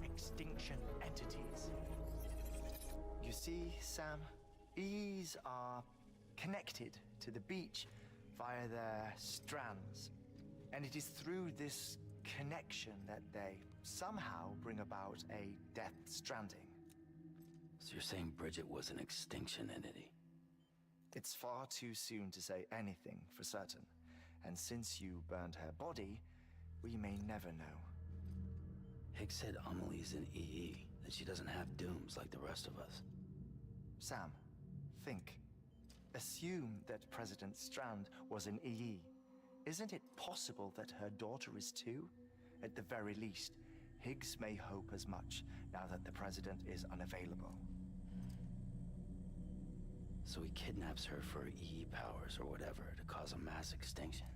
extinction entities. You see, Sam, EEs are connected to the beach via their strands. And it is through this connection that they somehow bring about a Death Stranding. So you're saying Bridget was an extinction entity? It's far too soon to say anything for certain. And since you burned her body, we may never know. Higgs said Amelie's an EE, that she doesn't have dooms like the rest of us. Sam, think. Assume that President Strand was an EE. Isn't it possible that her daughter is too? At the very least, Higgs may hope as much now that the president is unavailable. So he kidnaps her for EE powers or whatever to cause a mass extinction.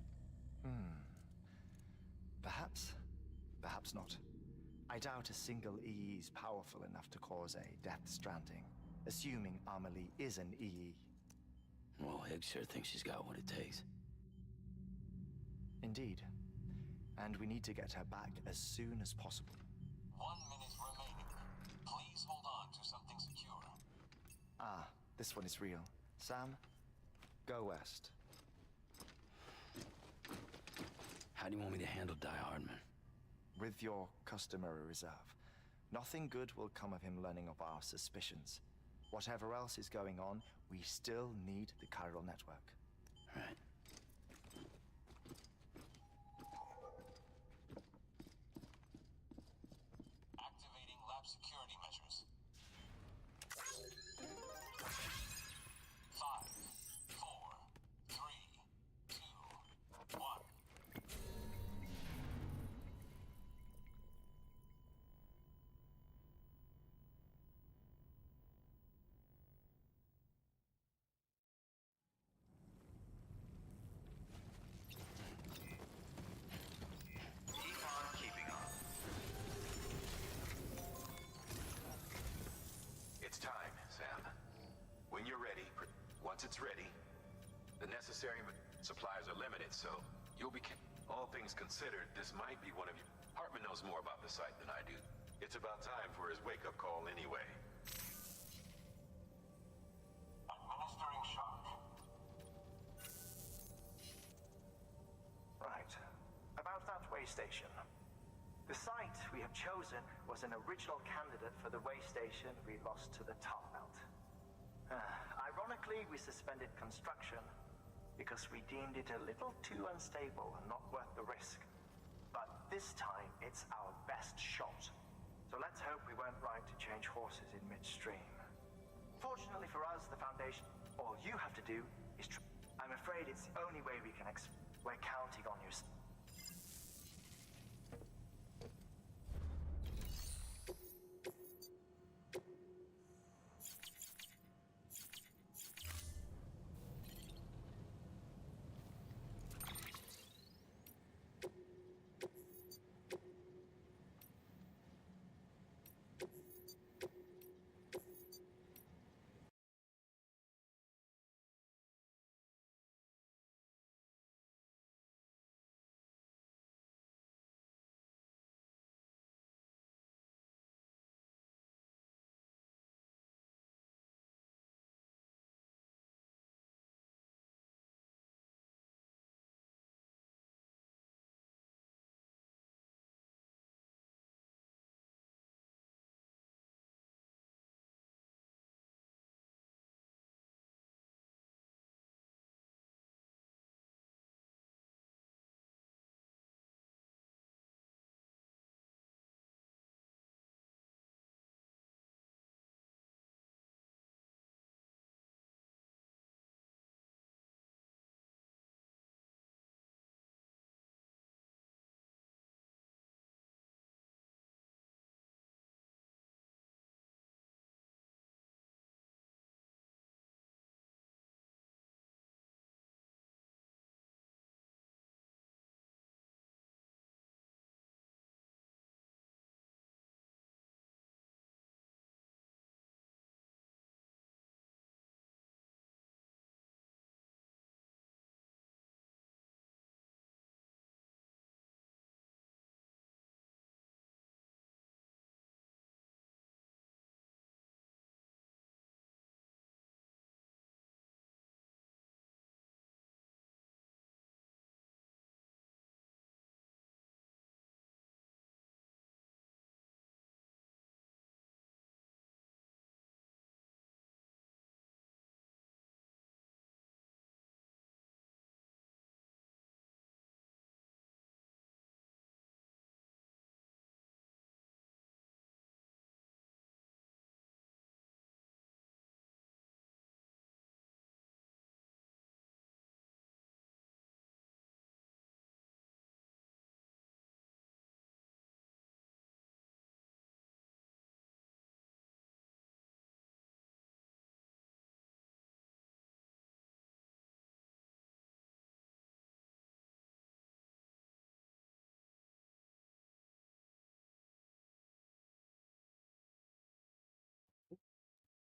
Perhaps. Perhaps not. I doubt a single EE is powerful enough to cause a Death Stranding, assuming Amelie is an EE. Well, Higgs sure thinks she's got what it takes. Indeed. And we need to get her back as soon as possible. 1 minute remaining. Please hold on to something secure. Ah, this one is real. Sam, go west. How do you want me to handle Die Hardman? With your customary reserve. Nothing good will come of him learning of our suspicions. Whatever else is going on, we still need the chiral network. Right. Activating lab security measures. 5, 4, 3, 2, 1. Keep on keeping on. It's time, Sam. When you're ready, once it's ready, the necessary supplies are limited, so you'll be... All things considered, this might be one of you. Hartman knows more about the site than I do. It's about time for his wake-up call anyway. Administering shock. Right. About that way station. The site we have chosen was an original candidate for the way station we lost to the top melt. Ironically, we suspended construction because we deemed it a little too unstable and not worth the risk. But this time, it's our best shot. So let's hope we weren't right to change horses in midstream. Fortunately for us, the Foundation, all you have to do is I'm afraid it's the only way we can we're counting on you.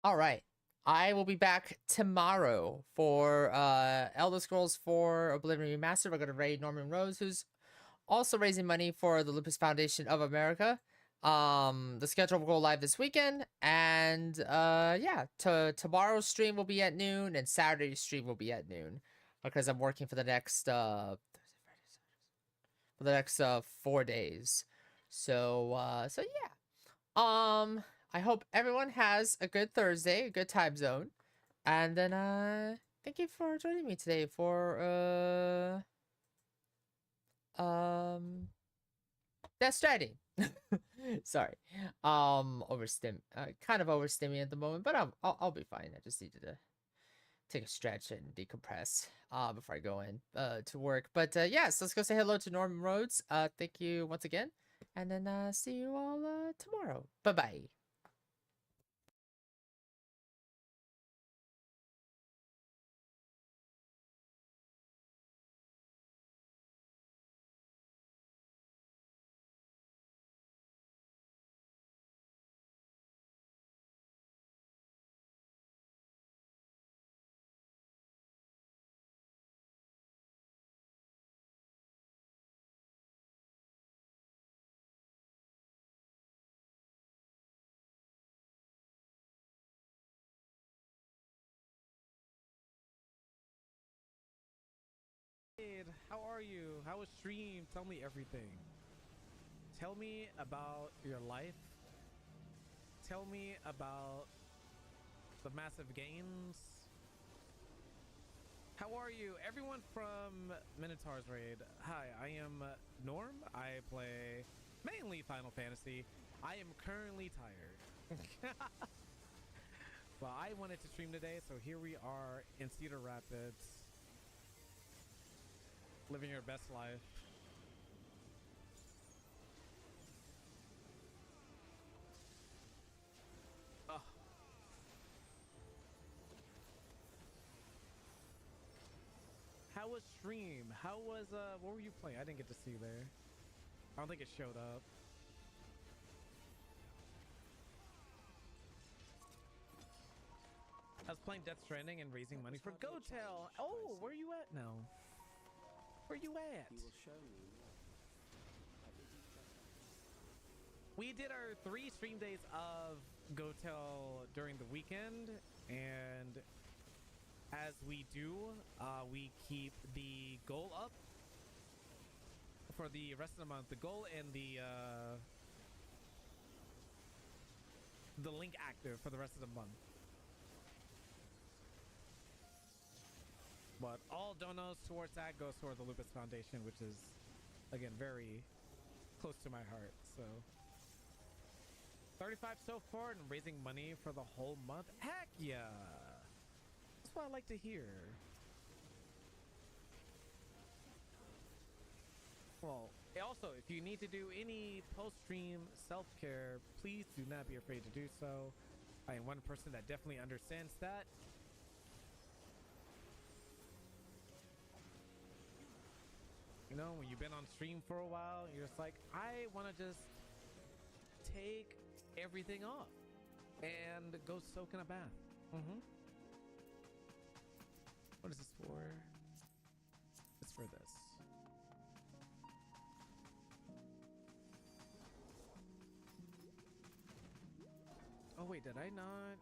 All right. I will be back tomorrow for Elder Scrolls 4 Oblivion Remastered. We're going to raid Norman Rose, who's also raising money for the Lupus Foundation of America. The schedule will go live this weekend, and yeah, tomorrow's stream will be at noon, and Saturday's stream will be at noon, because I'm working for the next 4 days. So yeah. I hope everyone has a good Thursday, a good time zone. And then thank you for joining me today for Death Stranding. Sorry. Kind of overstimming at the moment, but I'll be fine. I just needed to take a stretch and decompress before I go in to work. But yes, let's go say hello to Norman Rhodes. Thank you once again. And then see you all tomorrow. Bye-bye. Raid, how are you? How was stream? Tell me everything. Tell me about your life. Tell me about the massive gains. How are you? Everyone from Minotaur's Raid. Hi, I am Norm. I play mainly Final Fantasy. I am currently tired. But I wanted to stream today, so here we are in Cedar Rapids. Living your best life. Oh. How was stream? How was what were you playing? I didn't get to see you there. I don't think it showed up. I was playing Death Stranding and raising money for GoTel. Oh, where are you at now? Where you at? We did our 3 stream days of GoTel during the weekend, and as we do, we keep the goal up for the rest of the month. The goal and the link active for the rest of the month. But all donos towards that goes toward the Lupus Foundation, which is, again, very close to my heart. So 35 so far and raising money for the whole month. Heck yeah! That's what I like to hear. Well, also, if you need to do any post-stream self-care, please do not be afraid to do so. I am one person that definitely understands that. You know, when you've been on stream for a while, you're just like, I want to just take everything off and go soak in a bath. What is this for? It's for this. Oh wait, did I not?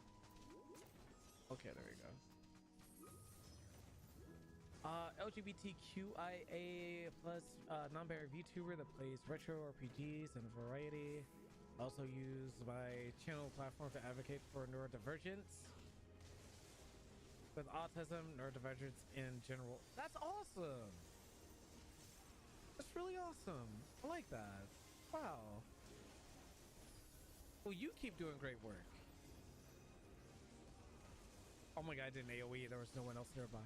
Okay, there we go. LGBTQIA plus non-binary VTuber that plays retro RPGs and variety. Also use my channel platform to advocate for neurodivergence with autism, neurodivergence in general. That's awesome. That's really awesome. I like that. Wow. Well, you keep doing great work. Oh my god, I did an AoE. There was no one else nearby.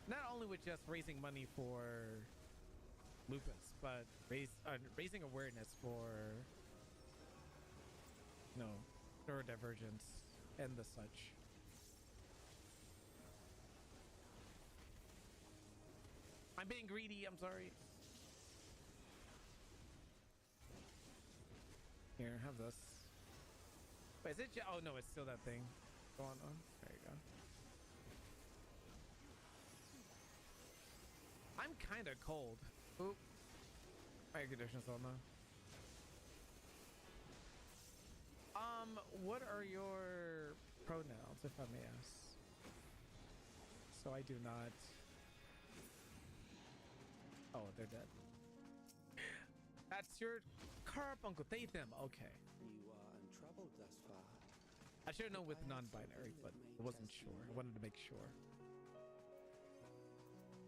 Not only with just raising money for lupus, but raising awareness for, you know, neurodivergence and the such. I'm being greedy, I'm sorry. Here, have this. Wait, is it oh no, it's still that thing going on. There you go. I'm kind of cold. Oop. Air conditioner's on though. What are your pronouns, if I may ask? So I do not. Oh, they're dead. That's your carp, Uncle Tatham. Okay. You are in trouble thus far. I should have known with non-binary, but I wasn't sure. I wanted to make sure.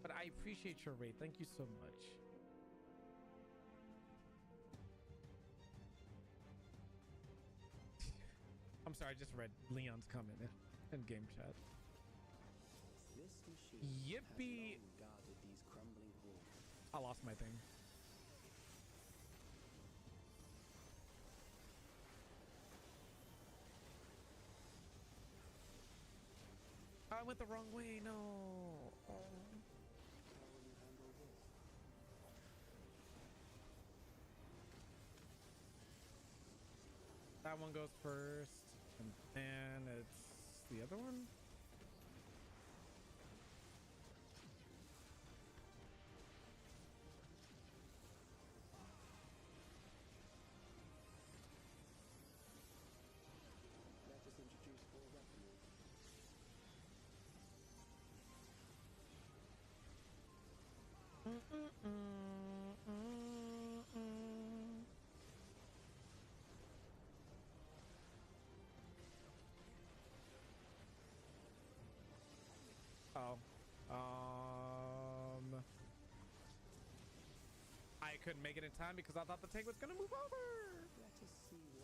But I appreciate your raid. Thank you so much. I'm sorry, I just read Leon's comment in game chat. This machine Yippee! has long guarded these crumbling walls. I lost my thing. I went the wrong way. No. Oh. That one goes first, and then it's the other one. Oh. I couldn't make it in time because I thought the tank was gonna move over. Let us see